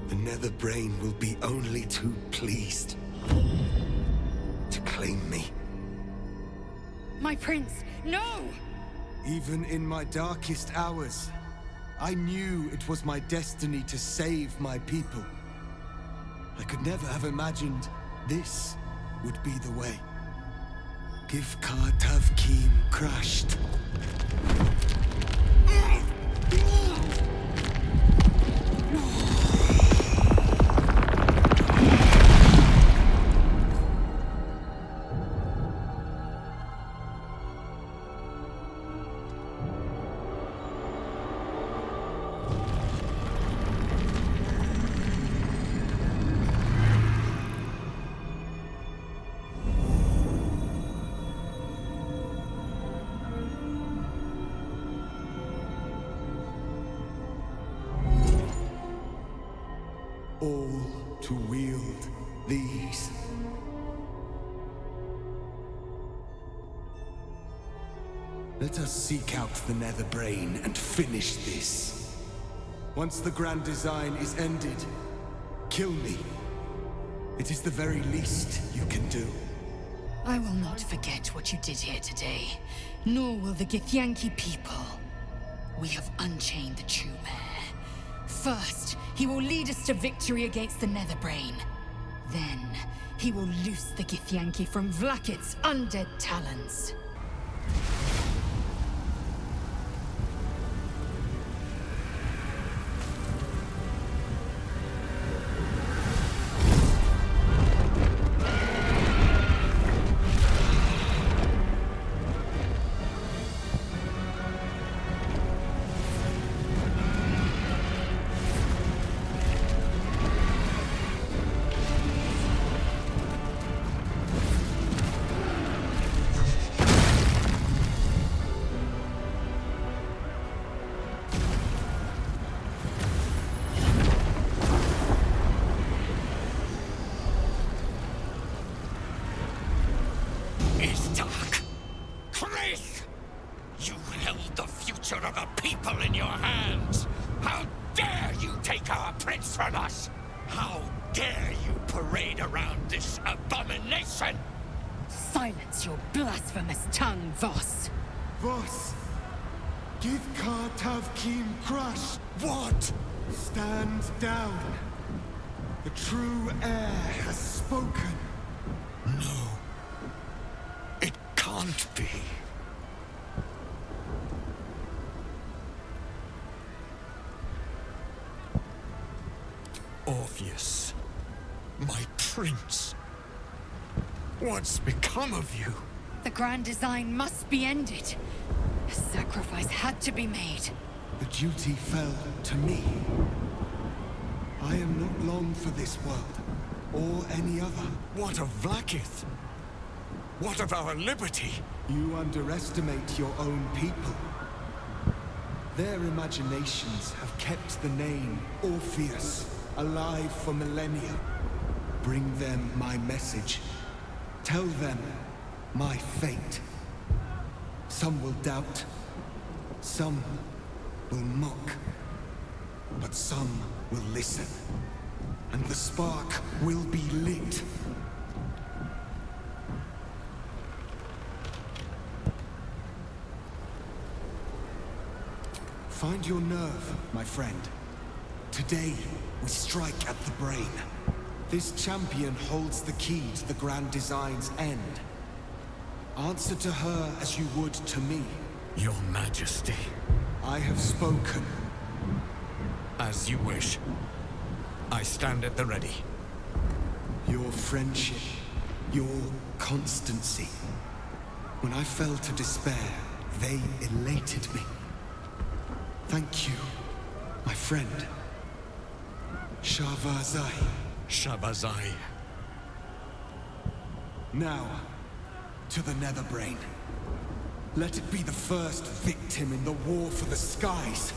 The Netherbrain will be only too pleased to claim me. My prince, no! Even in my darkest hours, I knew it was my destiny to save my people. I could never have imagined this would be the way. Give Kanade-Kun crushed. All to wield these. Let us seek out the Netherbrain and finish this. Once the Grand Design is ended, kill me. It is the very least you can do. I will not forget what you did here today, nor will the Githyanki people. We have unchained the true heir. First, he will lead us to victory against the Netherbrain. Then, he will loose the Githyanki from Vlaakith's undead talons. Of a people in your hands. How dare you take our prince from us? How dare you parade around this abomination? Silence your blasphemous tongue, Voss. Voss, give Kanade-Kun crush. What? Stand down. The true heir has spoken. No. It can't be. Orpheus, my prince. What's become of you? The Grand Design must be ended. A sacrifice had to be made. The duty fell to me. I am not long for this world, or any other. What of Vlaakith? What of our liberty? You underestimate your own people. Their imaginations have kept the name Orpheus alive for millennia. Bring them my message. Tell them my fate. Some will doubt. Some will mock. But some will listen. And the spark will be lit. Find your nerve, my friend. Today, we strike at the brain. This champion holds the key to the Grand Design's end. Answer to her as you would to me. Your Majesty. I have spoken. As you wish. I stand at the ready. Your friendship, your constancy. When I fell to despair, they elated me. Thank you, my friend. Shavazai. Shavazai. Now, to the Netherbrain. Let it be the first victim in the war for the skies.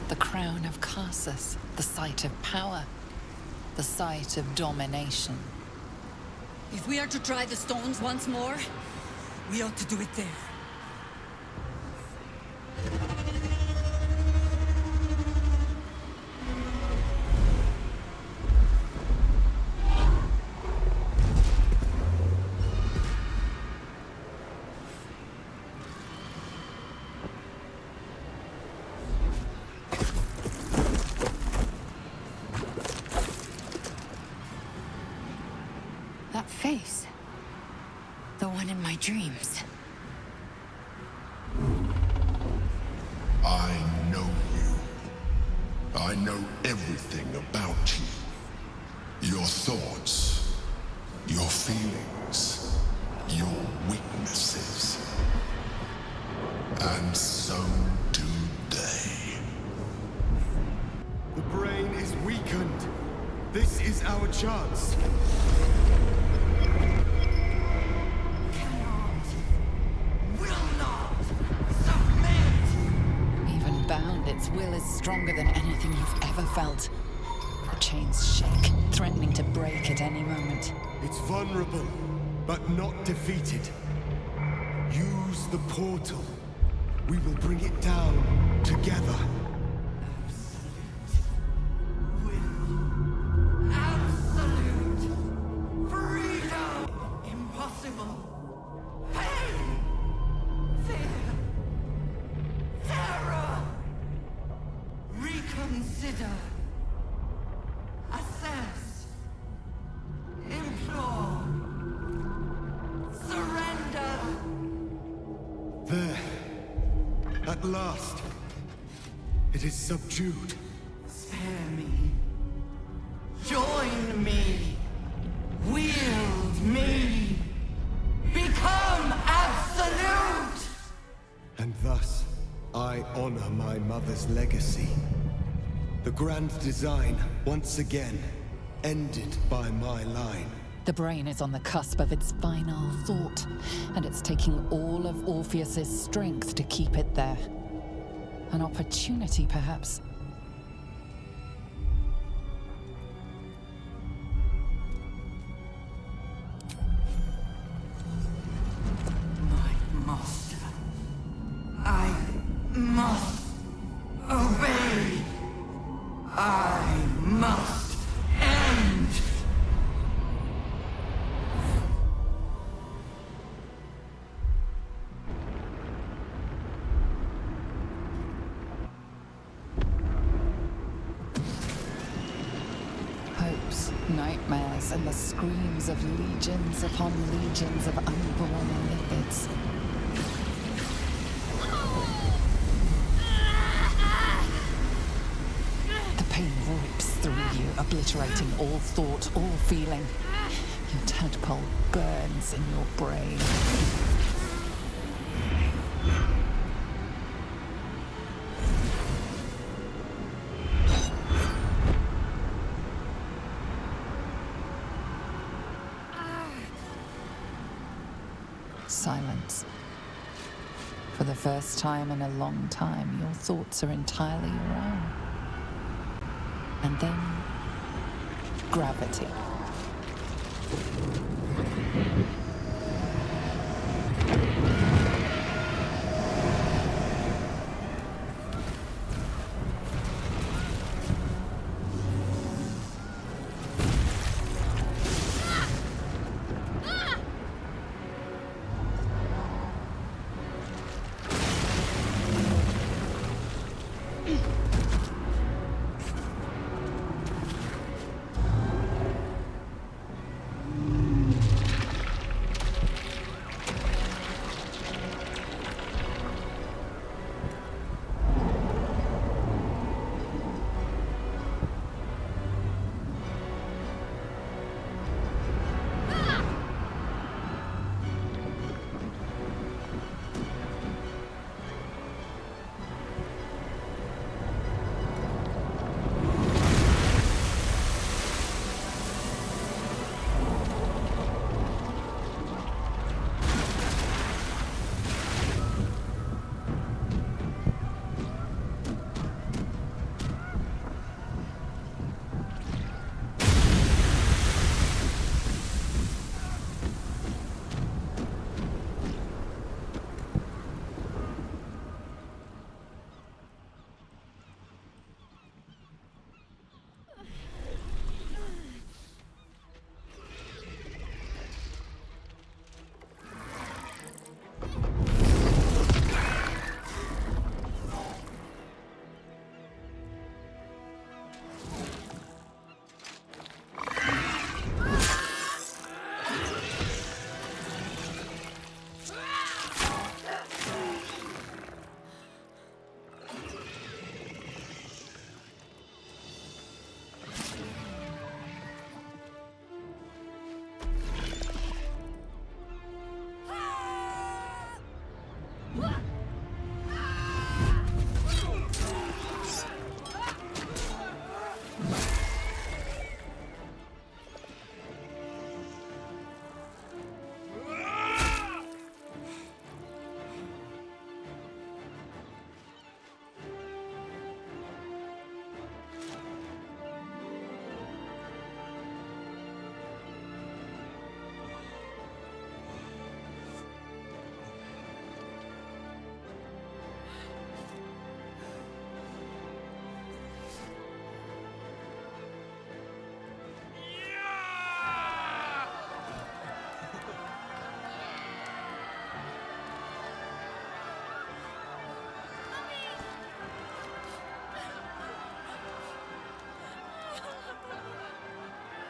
The crown of Karsus, the site of power, the site of domination. If we are to try the stones once more, we ought to do it there. That face. The one in my dreams. I know you. I know everything about you. Your thoughts, your feelings, your weaknesses. And so do they. The brain is weakened. This is our chance. Its will is stronger than anything you've ever felt. The chains shake, threatening to break at any moment. It's vulnerable, but not defeated. Use the portal. We will bring it down together. Absolute freedom! Impossible! Pain! Fear! Terror! Reconsider. Assess. Implore. Surrender. There. At last. It is subdued. Spare me. Join me. Wield me. Become absolute! And thus, I honor my mother's legacy. The Grand Design, once again, ended by my line. The brain is on the cusp of its final thought, and it's taking all of Orpheus's strength to keep it there. An opportunity, perhaps. My mother. nightmares and the screams of legions upon legions of unborn lipids. The pain rips through you, obliterating all thought, all feeling. Your tadpole burns in your brain. Silence. For the first time in a long time, your thoughts are entirely your own. And then, gravity.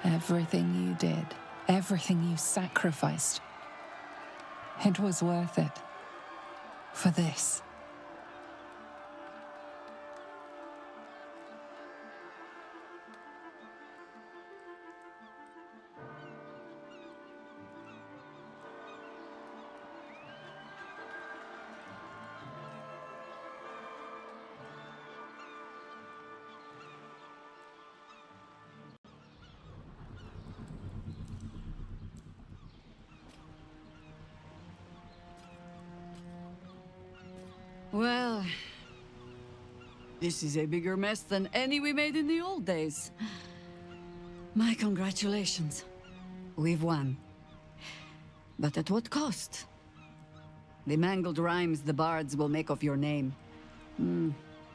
Everything you did, everything you sacrificed, it was worth it. For this. Well, this is a bigger mess than any we made in the old days. My congratulations. We've won. But at what cost? The mangled rhymes the bards will make of your name.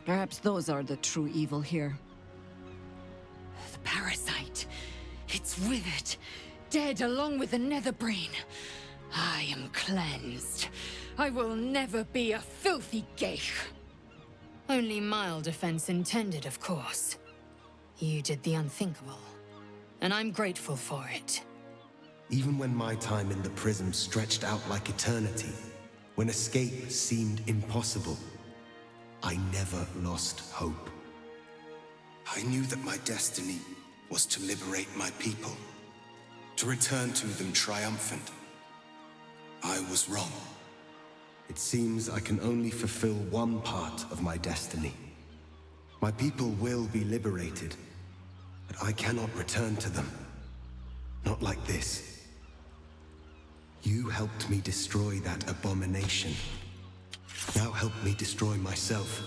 Perhaps those are the true evil here. The parasite. It's withered. Dead along with the netherbrain. I am cleansed. I will never be a filthy geich. Only mild offense intended, of course. You did the unthinkable. and I'm grateful for it. Even when my time in the prism stretched out like eternity, when escape seemed impossible, I never lost hope. I knew that my destiny was to liberate my people, to return to them triumphant. I was wrong. It seems I can only fulfill one part of my destiny. My people will be liberated, but I cannot return to them. Not like this. You helped me destroy that abomination. Now help me destroy myself.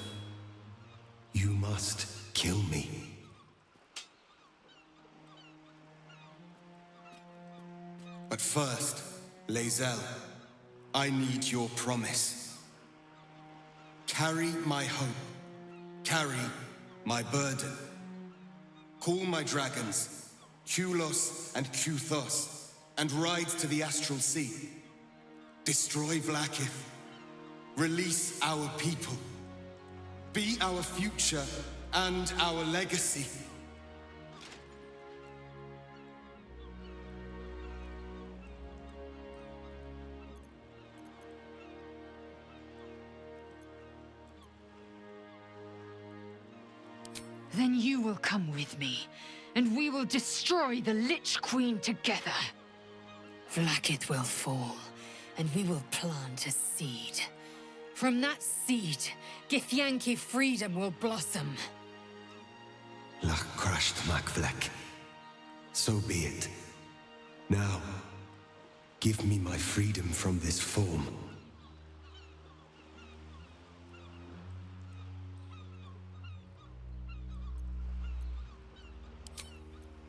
You must kill me. But first, Lae'Zel, I need your promise. Carry my hope. Carry my burden. Call my dragons, Kulos and Kuthos, and ride to the Astral Sea. Destroy Vlaakith. Release our people. Be our future and our legacy. Then you will come with me, and we will destroy the Lich Queen together. Vlaakith will fall, and we will plant a seed. From that seed, Githyanki freedom will blossom. Lach crashed Macvlek. So be it. Now, give me my freedom from this form.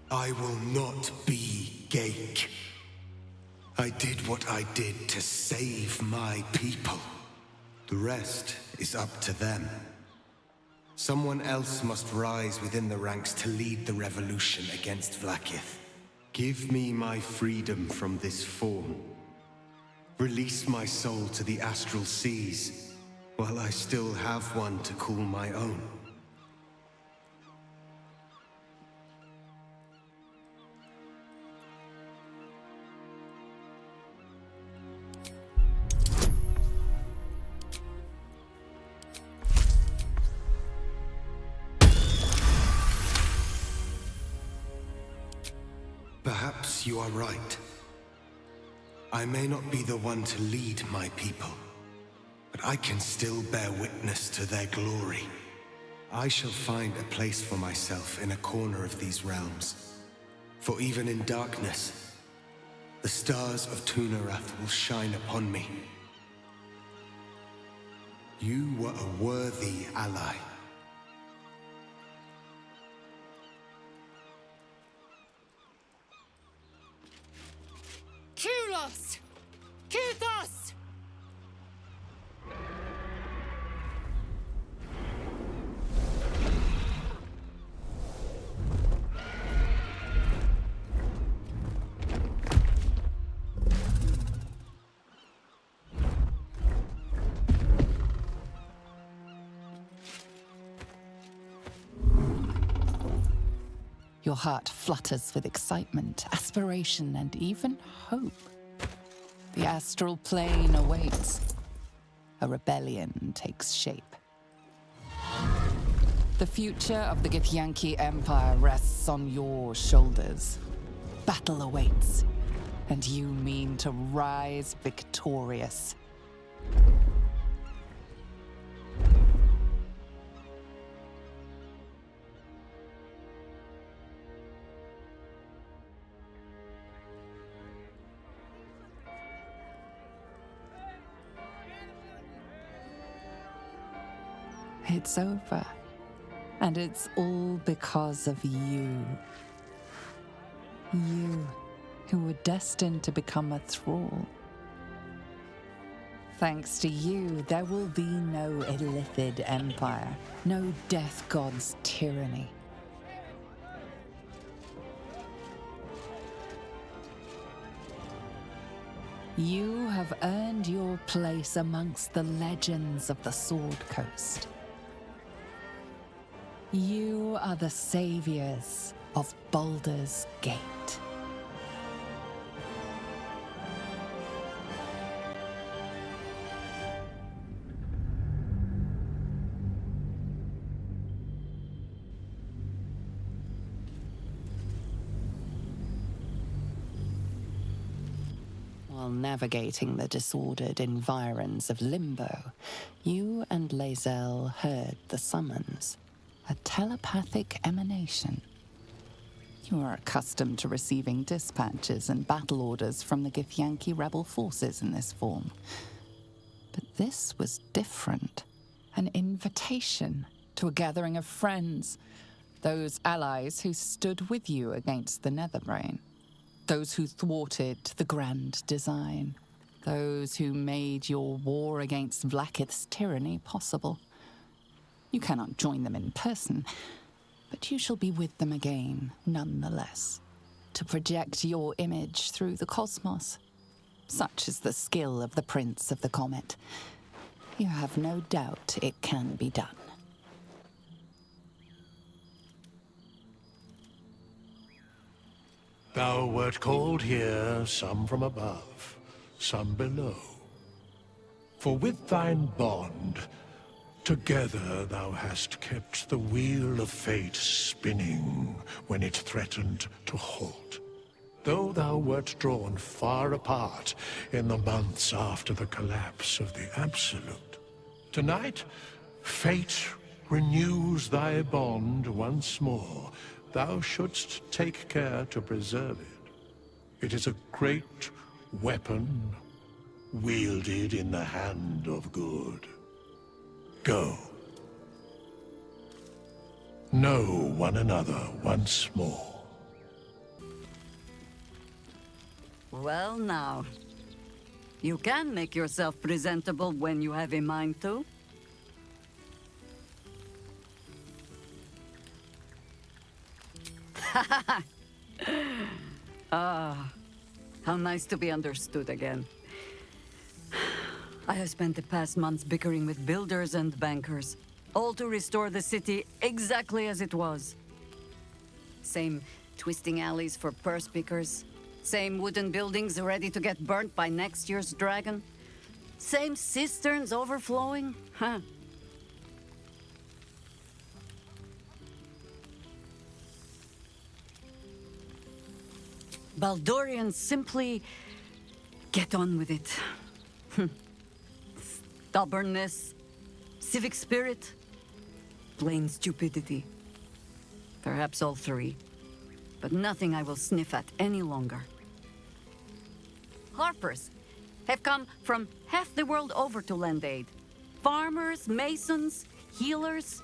I will not be Ghaik. I did what I did to save my people. The rest is up to them. Someone else must rise within the ranks to lead the revolution against Vlaakith. Give me my freedom from this form. Release my soul to the astral seas, while I still have one to call my own. Perhaps you are right. I may not be the one to lead my people, but I can still bear witness to their glory. I shall find a place for myself in a corner of these realms. For even in darkness, the stars of Tunarath will shine upon me. You were a worthy ally. Kulos! Kuthos! Your heart flutters with excitement, aspiration, and even hope. The astral plane awaits. A rebellion takes shape. The future of the Githyanki Empire rests on your shoulders. Battle awaits, and you mean to rise victorious. It's over. And it's all because of you. You, who were destined to become a thrall. Thanks to you, there will be no Illithid Empire, no Death God's tyranny. You have earned your place amongst the legends of the Sword Coast. You are the saviors of Baldur's Gate. While navigating the disordered environs of Limbo, you and Lae'Zel heard the summons, a telepathic emanation. You are accustomed to receiving dispatches and battle orders from the Githyanki rebel forces in this form. But this was different. An invitation to a gathering of friends, those allies who stood with you against the Netherbrain. Those who thwarted the grand design. Those who made your war against Vlaakith's tyranny possible. You cannot join them in person, but you shall be with them again, nonetheless, to project your image through the cosmos. Such is the skill of the Prince of the Comet. You have no doubt it can be done. Thou wert called here, some from above, some below. For with thine bond, together thou hast kept the wheel of fate spinning when it threatened to halt. Though thou wert drawn far apart in the months after the collapse of the Absolute, tonight, fate renews thy bond once more. Thou shouldst take care to preserve it. It is a great weapon, wielded in the hand of good. Go. Know one another once more. Well now, you can make yourself presentable when you have a mind to. Ah, how nice to be understood again. I have spent the past months bickering with builders and bankers, all to restore the city exactly as it was. Same twisting alleys for purse pickers, same wooden buildings ready to get burnt by next year's dragon, same cisterns overflowing, huh? Baldurians simply get on with it. Stubbornness, civic spirit, plain stupidity. Perhaps all three, but nothing I will sniff at any longer. Harpers have come from half the world over to lend aid. Farmers, masons, healers.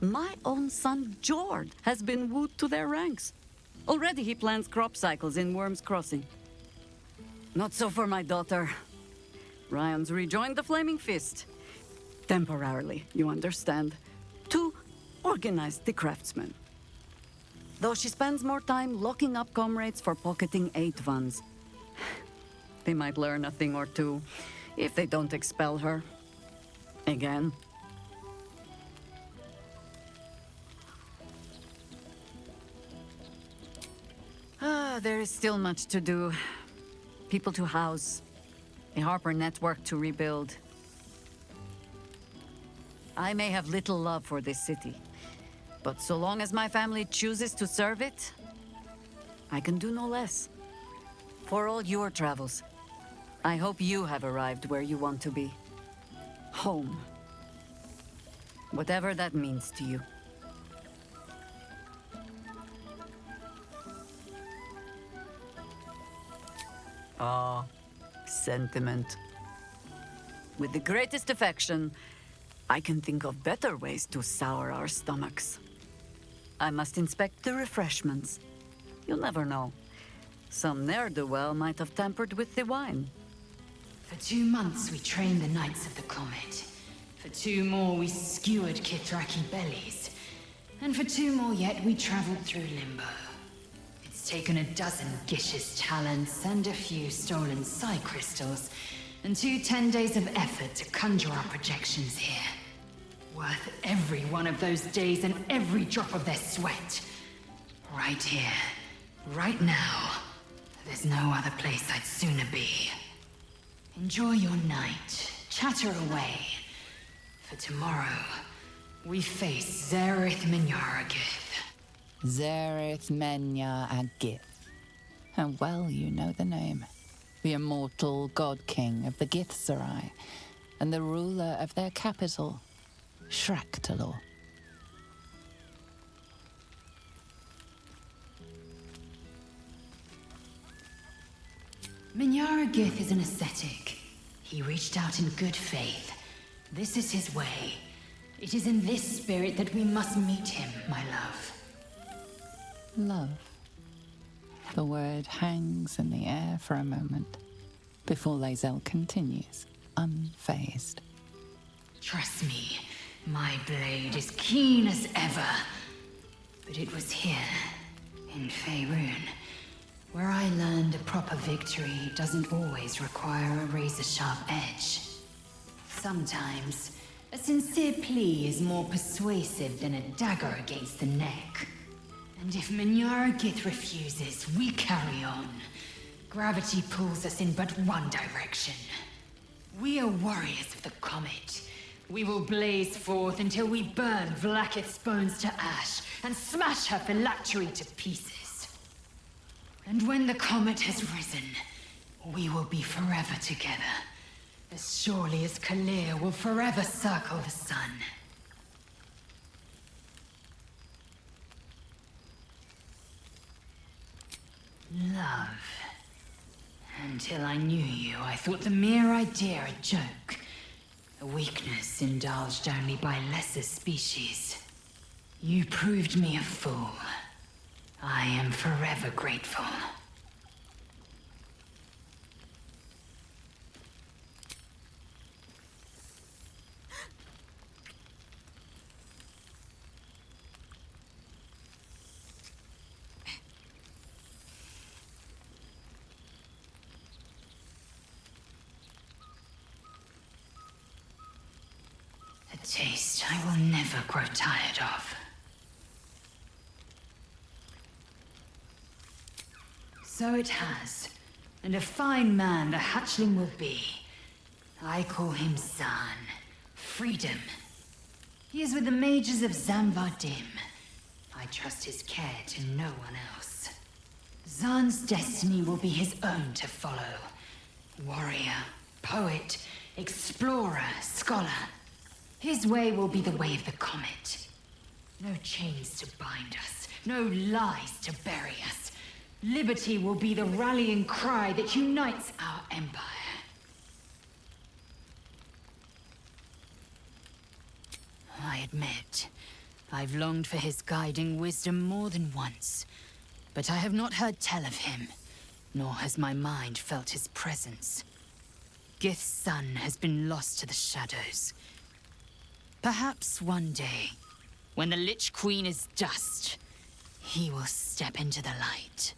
My own son, Jord, has been wooed to their ranks. Already he plans crop cycles in Worm's Crossing. Not so for my daughter. Ryan's rejoined the Flaming Fist. Temporarily, you understand. To organize the craftsmen. Though she spends more time locking up comrades for pocketing aid funds. They might learn a thing or two, if they don't expel her. Again. There is still much to do. People to house. A Harper network to rebuild. I may have little love for this city, but so long as my family chooses to serve it, I can do no less. For all your travels, I hope you have arrived where you want to be. Home. Whatever that means to you. Ah, sentiment. With the greatest affection, I can think of better ways to sour our stomachs. I must inspect the refreshments. You'll never know. Some ne'er-do-well might have tampered with the wine. For 2 months we trained the Knights of the Comet. For 2 more we skewered Kithraki bellies. And for 2 more yet we traveled through Limbo. It's taken a dozen Gish's talents and a few stolen psi crystals, and 2 10 days of effort to conjure our projections here. Worth every one of those days and every drop of their sweat. Right here. Right now. There's no other place I'd sooner be. Enjoy your night. Chatter away. For tomorrow, we face Zereth Minyaragith. Zereth Menya-Agith. And well you know the name. The immortal god-king of the Githzerai, and the ruler of their capital, Shraktalor. Minyaragith is an ascetic. He reached out in good faith. This is his way. It is in this spirit that we must meet him, my love. Love. The word hangs in the air for a moment, before Lae'Zel continues, unfazed. Trust me, my blade is keen as ever. But it was here, in Faerun, where I learned a proper victory doesn't always require a razor-sharp edge. Sometimes, a sincere plea is more persuasive than a dagger against the neck. And if Minyaragith refuses, we carry on. Gravity pulls us in but one direction. We are warriors of the comet. We will blaze forth until we burn Vlaakith's bones to ash and smash her phylactery to pieces. And when the comet has risen, we will be forever together. As surely as Kalir will forever circle the sun. Love. Until I knew you, I thought the mere idea a joke. A weakness indulged only by lesser species. You proved me a fool. I am forever grateful. A taste I will never grow tired of. So it has, and a fine man the hatchling will be. I call him Zaan, Freedom. He is with the mages of Zamvar-Dim. I trust his care to no one else. Zaan's destiny will be his own to follow. Warrior, poet, explorer, scholar. His way will be the way of the comet. No chains to bind us, no lies to bury us. Liberty will be the rallying cry that unites our empire. I admit, I've longed for his guiding wisdom more than once, but I have not heard tell of him, nor has my mind felt his presence. Gith's son has been lost to the shadows. Perhaps one day, when the Lich Queen is dust, he will step into the light.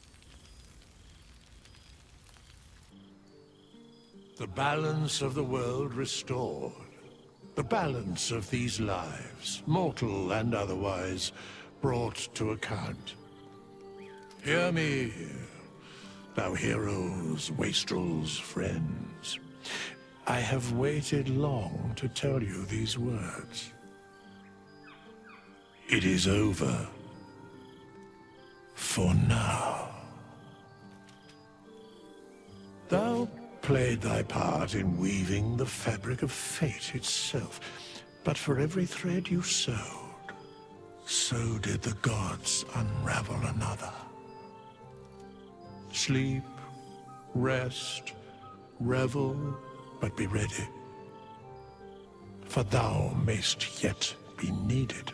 The balance of the world restored. The balance of these lives, mortal and otherwise, brought to account. Hear me, thou heroes, wastrels, friends. I have waited long to tell you these words. It is over. For now. Thou played thy part in weaving the fabric of fate itself, but for every thread you sewed, so did the gods unravel another. Sleep, rest, revel, but be ready, for thou mayst yet be needed.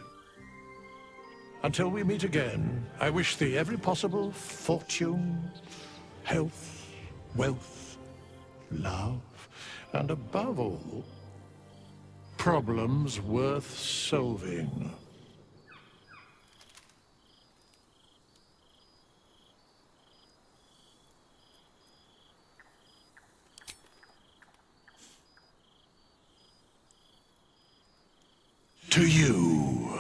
Until we meet again, I wish thee every possible fortune, health, wealth, love, and above all, problems worth solving. To you.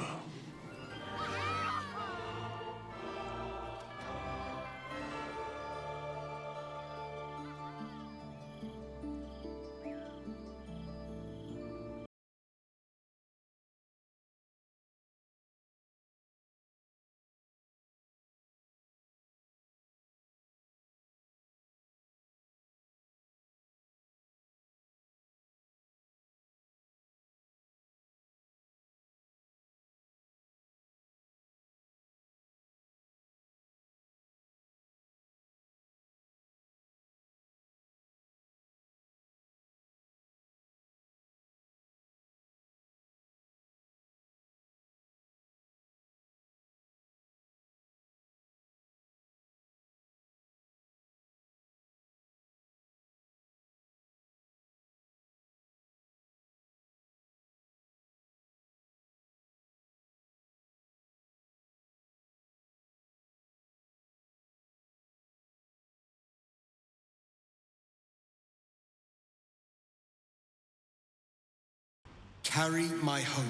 Carry my hope.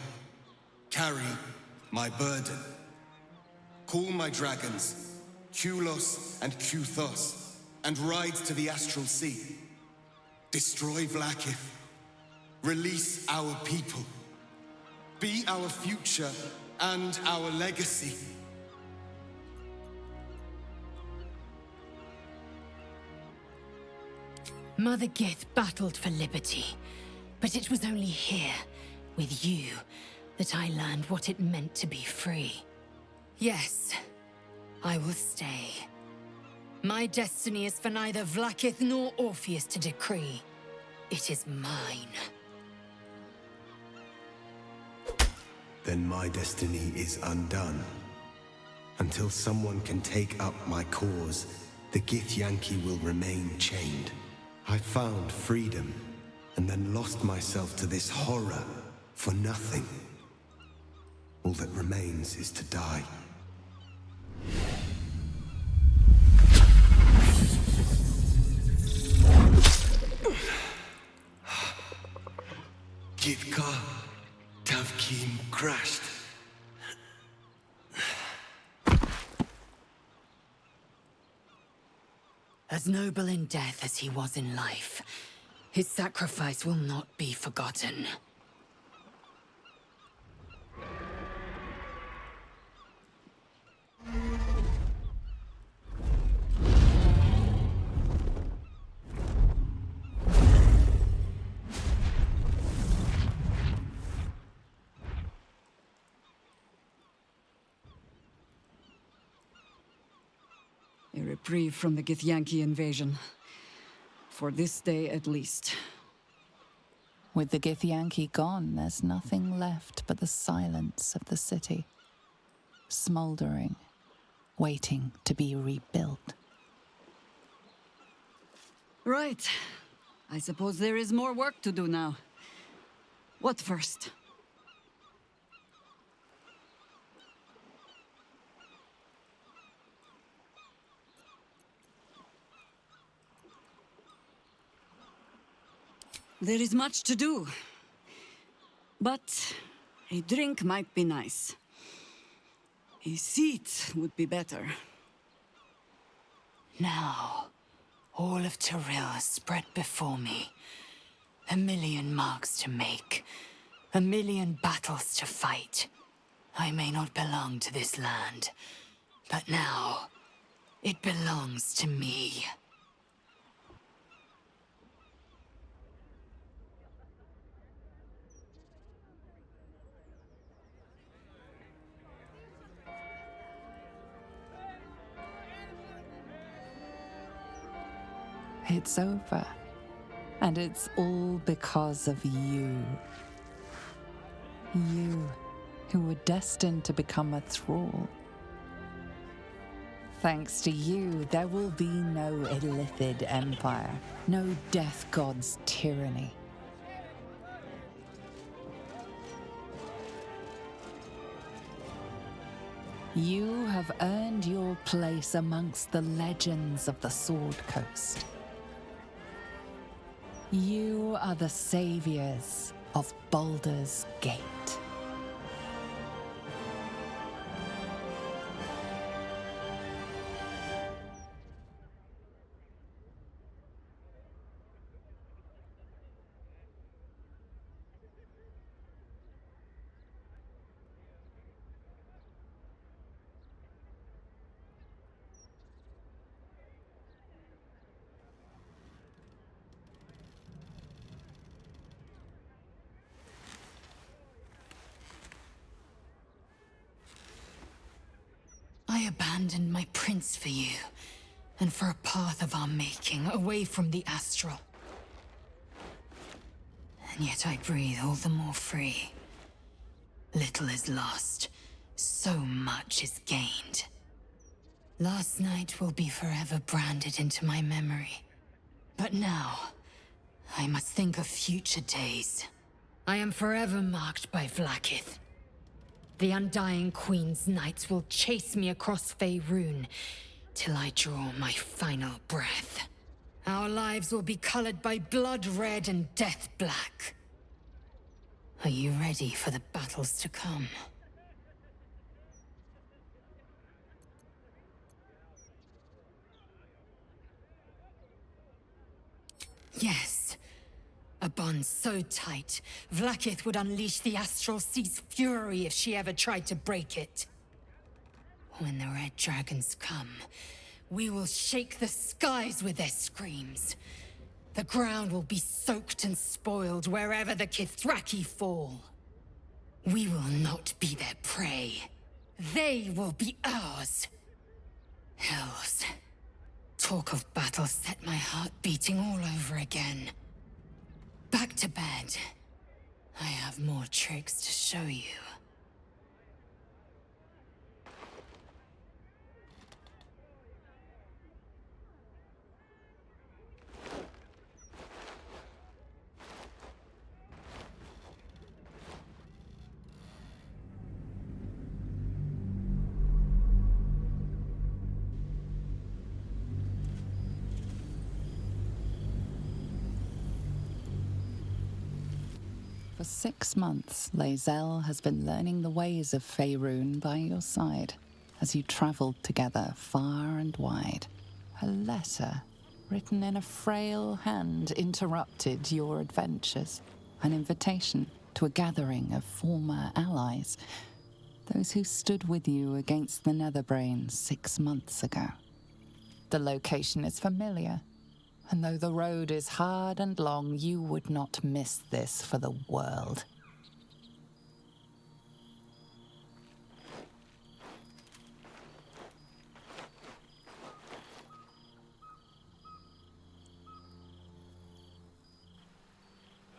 Carry my burden. Call my dragons, Kulos and Kuthos, and ride to the Astral Sea. Destroy Vlaakith. Release our people. Be our future and our legacy. Mother Gith battled for liberty, but it was only here, with you, that I learned what it meant to be free. Yes, I will stay. My destiny is for neither Vlaakith nor Orpheus to decree. It is mine. Then my destiny is undone. Until someone can take up my cause, the Githyanki will remain chained. I found freedom, and then lost myself to this horror for nothing. All that remains is to die. Gitka Tavkim crashed. As noble in death as he was in life, his sacrifice will not be forgotten. A reprieve from the Githyanki invasion. For this day at least. With the Githyanki gone, there's nothing left but the silence of the city. Smoldering, waiting to be rebuilt. Right. I suppose there is more work to do now. What first? There is much to do. But a drink might be nice. A seat would be better. Now, all of Tyrell is spread before me. 1,000,000 marks to make. 1,000,000 battles to fight. I may not belong to this land, but now, it belongs to me. It's over. And it's all because of you. You, who were destined to become a thrall. Thanks to you, there will be no Illithid empire, no death god's tyranny. You have earned your place amongst the legends of the Sword Coast. You are the saviors of Baldur's Gate. I abandoned my prince for you, and for a path of our making, away from the astral. And yet I breathe all the more free. Little is lost, so much is gained. Last night will be forever branded into my memory. But now, I must think of future days. I am forever marked by Vlaakith. The Undying Queen's knights will chase me across Faerun till I draw my final breath. Our lives will be colored by blood red and death black. Are you ready for the battles to come? Yes. A bond so tight, Vlaakith would unleash the Astral Sea's fury if she ever tried to break it. When the Red Dragons come, we will shake the skies with their screams. The ground will be soaked and spoiled wherever the Kithraki fall. We will not be their prey. They will be ours. Hells. Talk of battle set my heart beating all over again. Back to bed. I have more tricks to show you. For 6 months, Lae'Zel has been learning the ways of Faerun by your side as you traveled together far and wide. A letter written in a frail hand interrupted your adventures. An invitation to a gathering of former allies, those who stood with you against the Netherbrain 6 months ago. The location is familiar. And though the road is hard and long, you would not miss this for the world.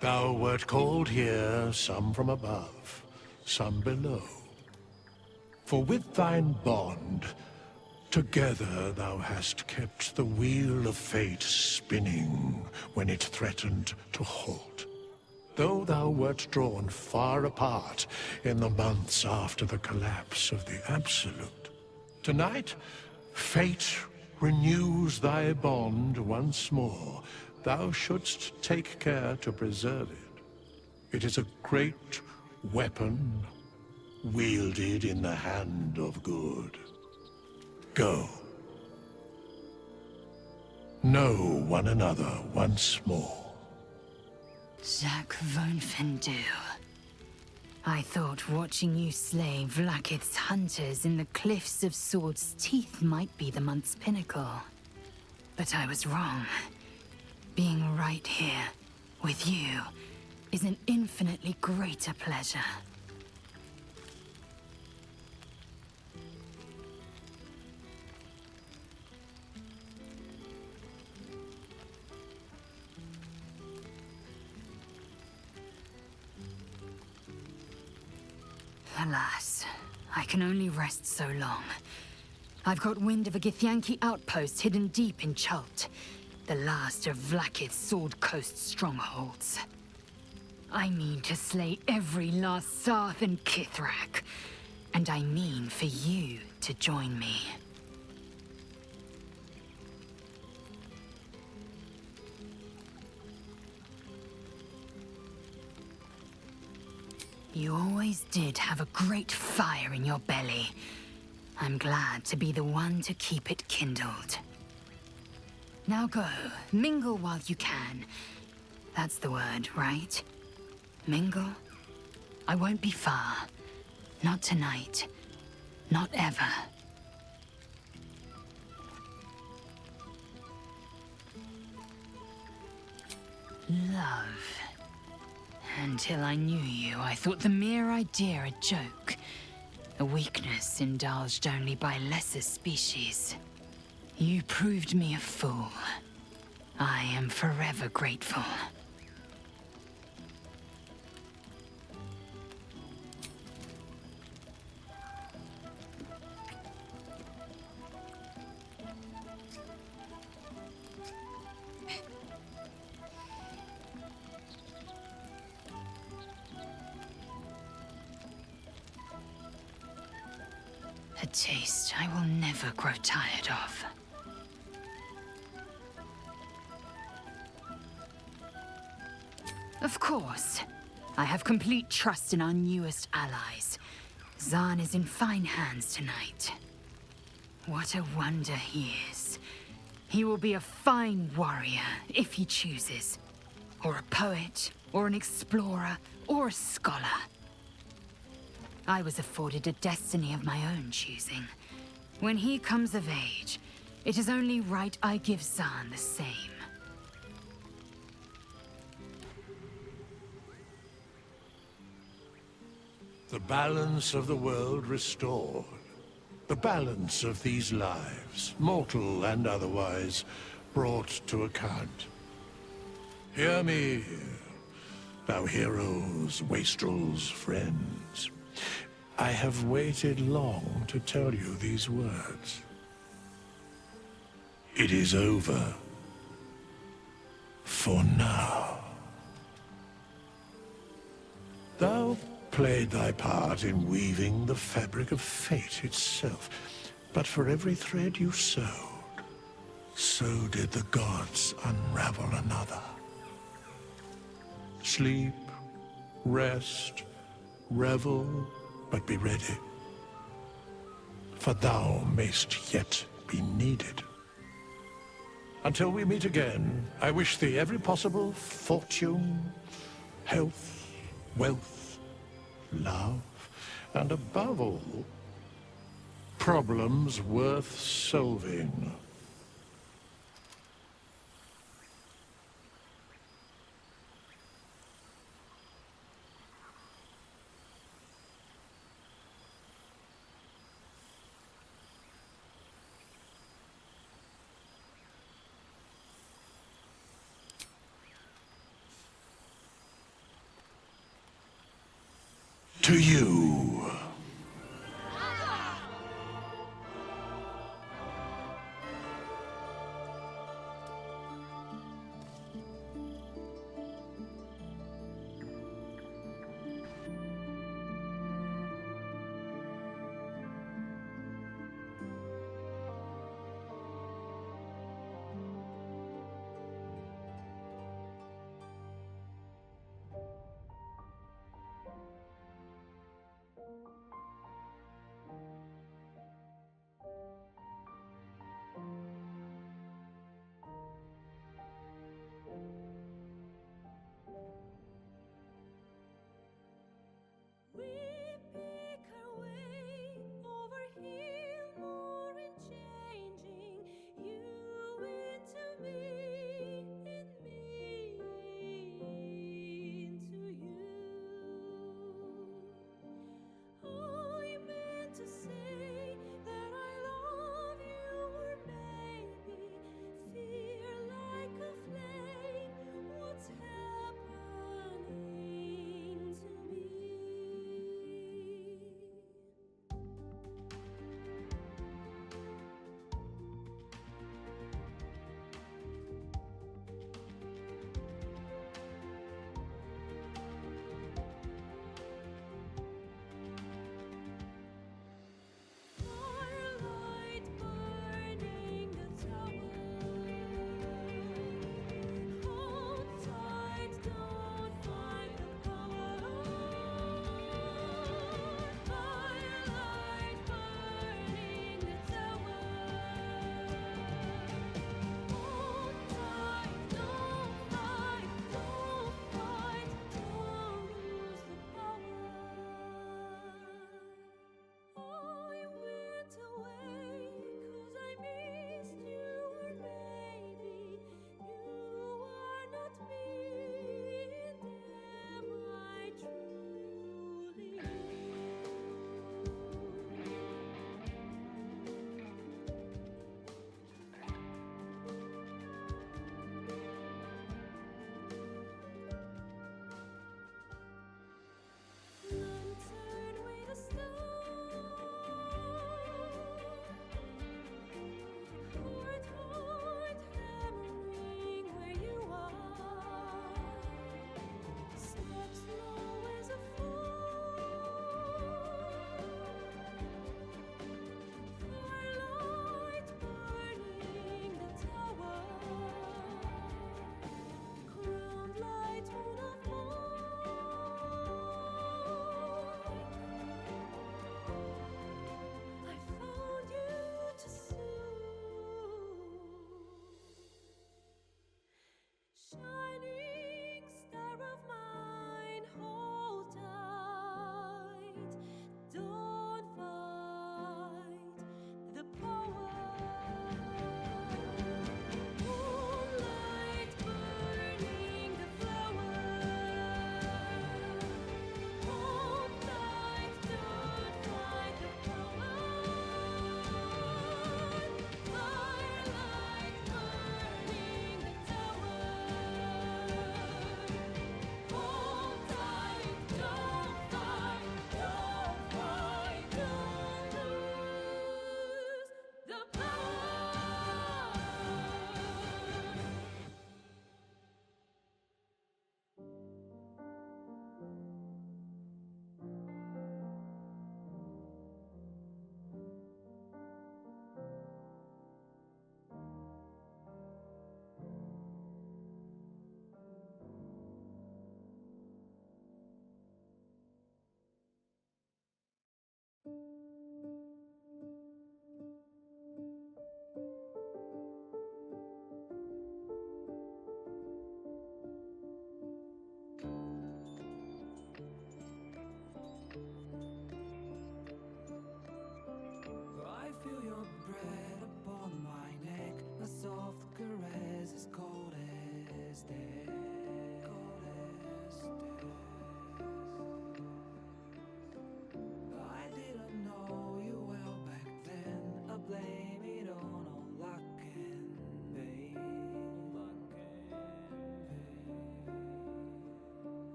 Thou wert called here, some from above, some below. For with thine bond, together thou hast kept the wheel of fate spinning when it threatened to halt. Though thou wert drawn far apart in the months after the collapse of the Absolute, tonight fate renews thy bond once more. Thou shouldst take care to preserve it. It is a great weapon wielded in the hand of good. Go. Know one another once more. Jacques von Fendu. I thought watching you slay Vlaakith's hunters in the cliffs of Sword's Teeth might be the month's pinnacle. But I was wrong. Being right here, with you, is an infinitely greater pleasure. Alas, I can only rest so long. I've got wind of a Githyanki outpost hidden deep in Chult, the last of Vlaakith's Sword Coast strongholds. I mean to slay every last Sarth and Kithrak, and I mean for you to join me. You always did have a great fire in your belly. I'm glad to be the one to keep it kindled. Now go, mingle while you can. That's the word, right? Mingle? I won't be far. Not tonight. Not ever. Love. Until I knew you, I thought the mere idea a joke. A weakness indulged only by lesser species. You proved me a fool. I am forever grateful. A taste I will never grow tired of. Of course. I have complete trust in our newest allies. Zahn is in fine hands tonight. What a wonder he is. He will be a fine warrior, if he chooses. Or a poet, or an explorer, or a scholar. I was afforded a destiny of my own choosing. When he comes of age, it is only right I give Zahn the same. The balance of the world restored. The balance of these lives, mortal and otherwise, brought to account. Hear me, thou heroes, wastrels, friends. I have waited long to tell you these words. It is over. For now. Thou played thy part in weaving the fabric of fate itself, but for every thread you sewed, so did the gods unravel another. Sleep, rest, revel, but be ready, for thou mayst yet be needed. Until we meet again, I wish thee every possible fortune, health, wealth, love, and above all, problems worth solving. To you.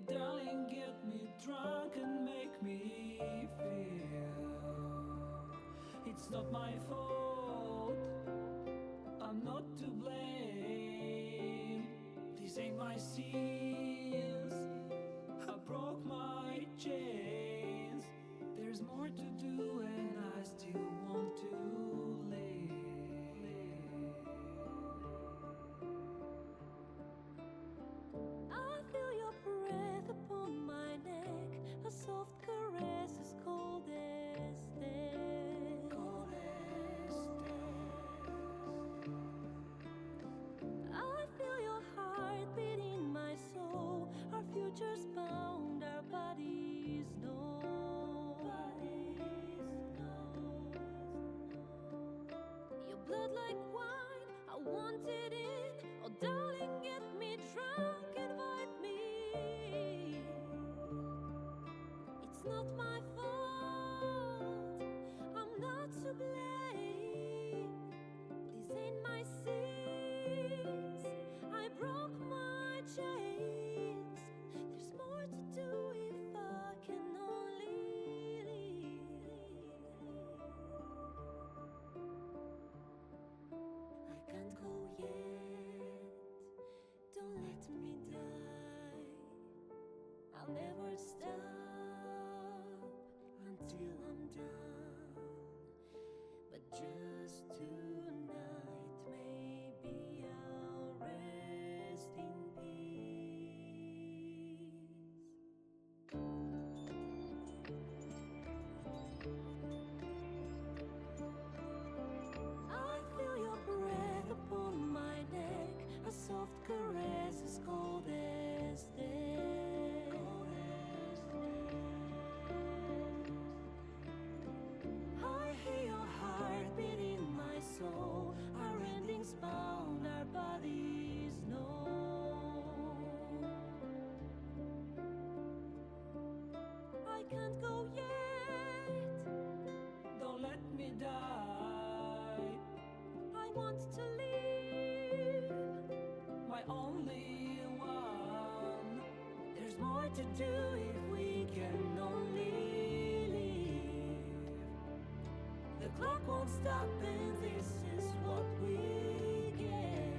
darling, get me drunk and make me feel it's not my fault, I'm not to blame. These ain't my sins, I broke my chains. There's more to do and I still want to live. I feel your breath upon my neck, a soft caress as cold as death. Cold as death. I feel your heart beat in my soul, our futures bound, our bodies know. Your blood like wine, I want it in. Oh darling, get me drunk, invite me. It's not my fault, I'm not to blame. These ain't my sins, I broke my chains. There's more to do if I can only leave. I can't go yet, don't let me die. I'll never stop until I'm done. But just tonight, maybe I'll rest in peace. I feel your breath upon my neck, a soft caress as cold as death. I hear your heart beat in my soul, our endings bound, our bodies know. I can't go yet, Don't let me die, I want to live. my only one. There's more to do if we can only live. The clock won't stop and this is what we get.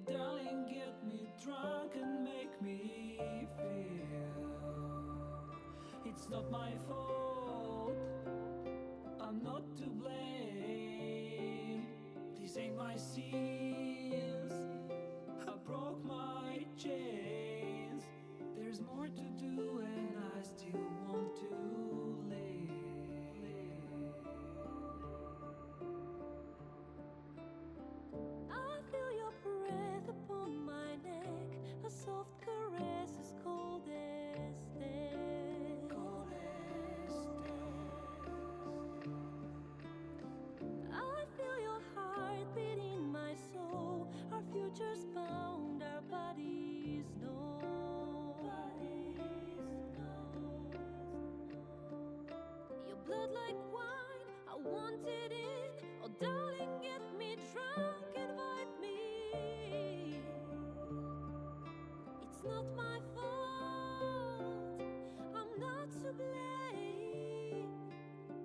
darling, get me drunk and make me feel it's not my fault, I'm not to blame. These ain't my sins, I broke my chains. There's more to do and I still want to live. I feel your breath upon my neck, a soft caress as cold as death. Cold as death. I feel your heart beat in my soul, our futures bound, our bodies know. Your blood like wine, I want it in. Oh, darling, get me drunk, invite me. It's not my fault, I'm not to blame.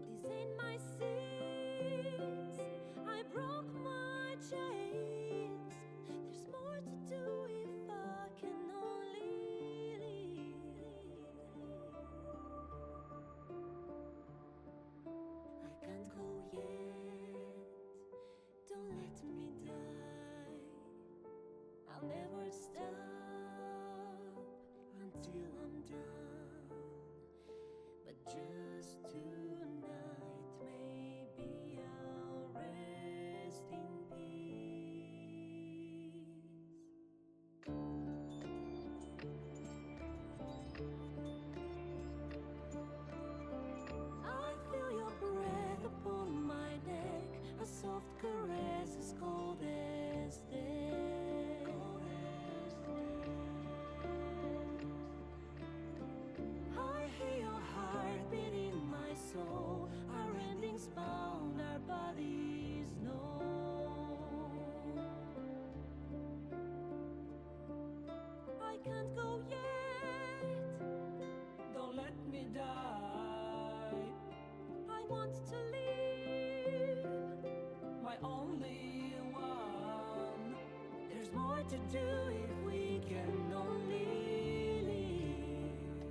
These ain't my sins, I broke my chains. There's more to do if I can only leave. I can't go yet, don't let me die. I'll never stop until I'm done. But just tonight, maybe I'll rest in peace. I feel your breath upon my neck, a soft caress as cold as death. Cold as death. I hear your heart beat in my soul, our endings bound, our bodies know. I can't go yet, Don't let me die, I want to live. my only one. There's more to do if we can only live.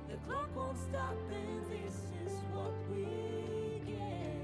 The clock won't stop and this is what we get.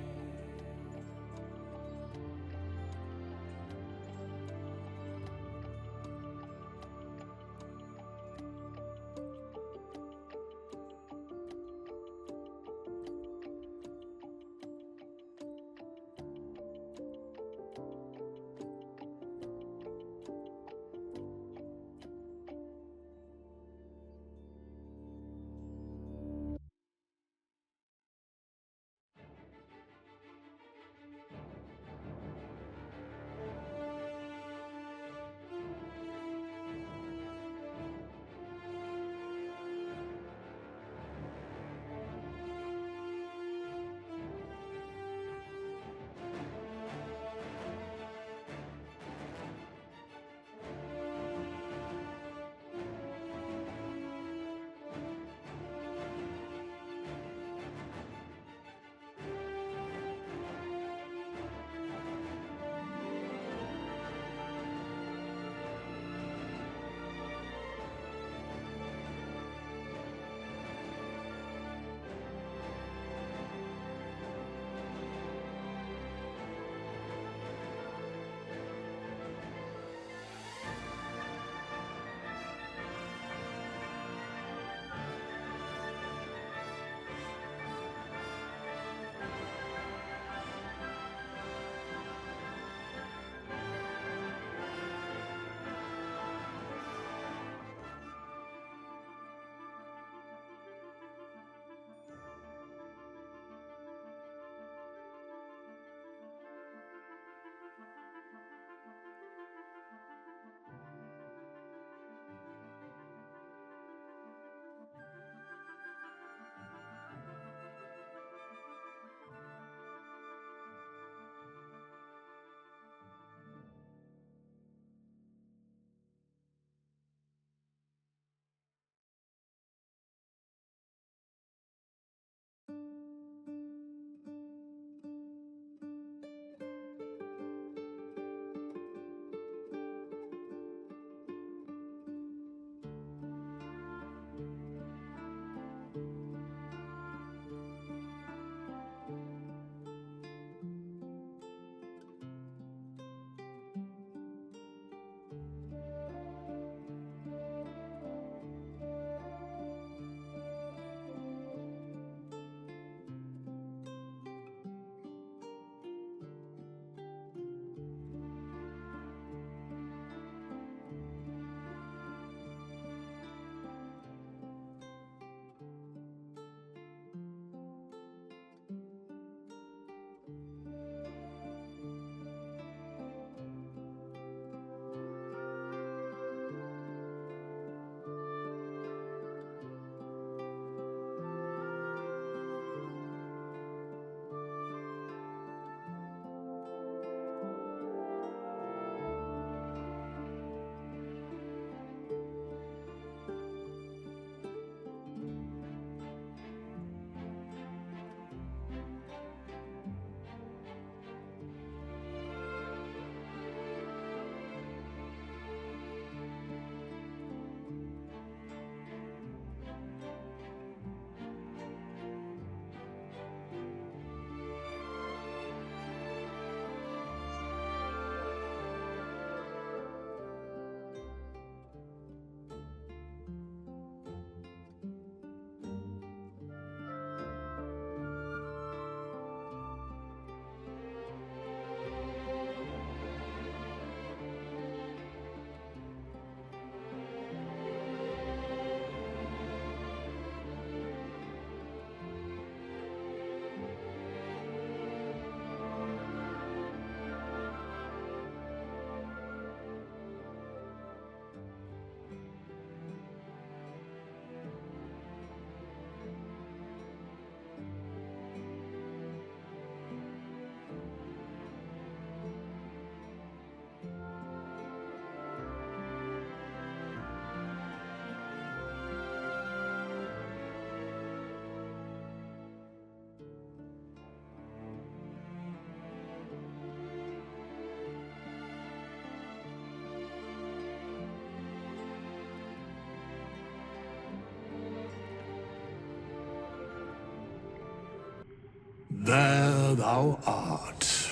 There thou art,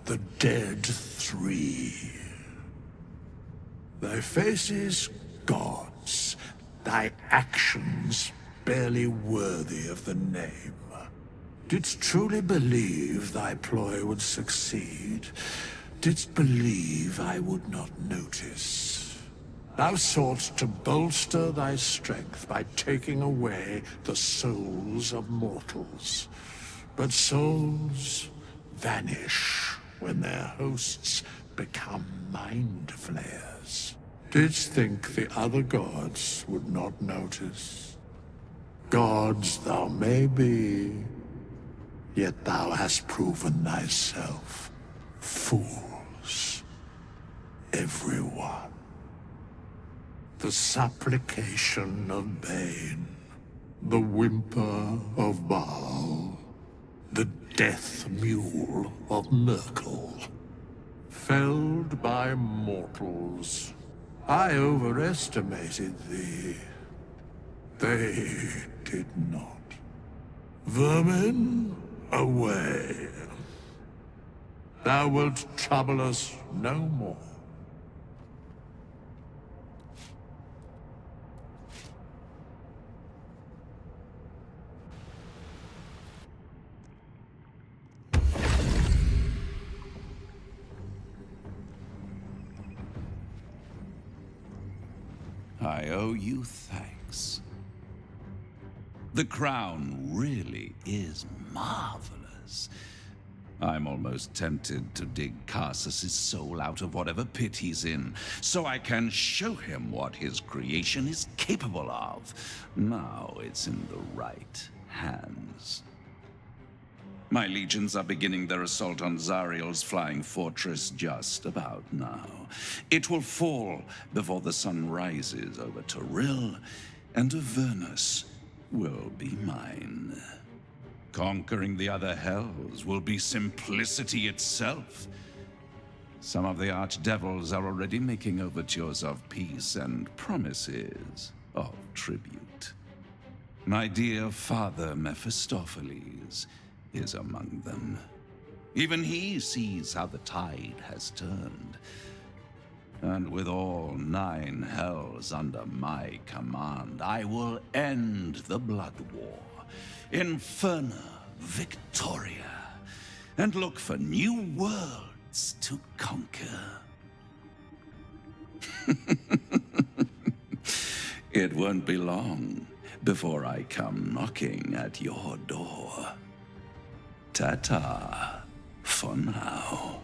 the dead three. Thy faces gods, thy actions barely worthy of the name. Didst truly believe thy ploy would succeed? Didst believe I would not notice? Thou soughtst to bolster thy strength by taking away the souls of mortals. But souls vanish when their hosts become mind flayers. Didst think the other gods would not notice? Gods thou may be, yet thou hast proven thyself fools, everyone. The supplication of Bane, the whimper of Baal, the death mule of Merkel. Felled by mortals, I overestimated thee. They did not. Vermin, away. Thou wilt trouble us no more. I owe you thanks. The crown really is marvelous. I'm almost tempted to dig Karsus's soul out of whatever pit he's in, so I can show him what his creation is capable of. Now it's in the right hands. My legions are beginning their assault on Zariel's flying fortress just about now. It will fall before the sun rises over Toril, and Avernus will be mine. Conquering the other hells will be simplicity itself. Some of the archdevils are already making overtures of peace and promises of tribute. My dear father Mephistopheles is among them. Even he sees how the tide has turned. And with all 9 hells under my command, I will end the blood war, Inferna Victoria, and look for new worlds to conquer. It won't be long before I come knocking at your door. Ta-ta for now.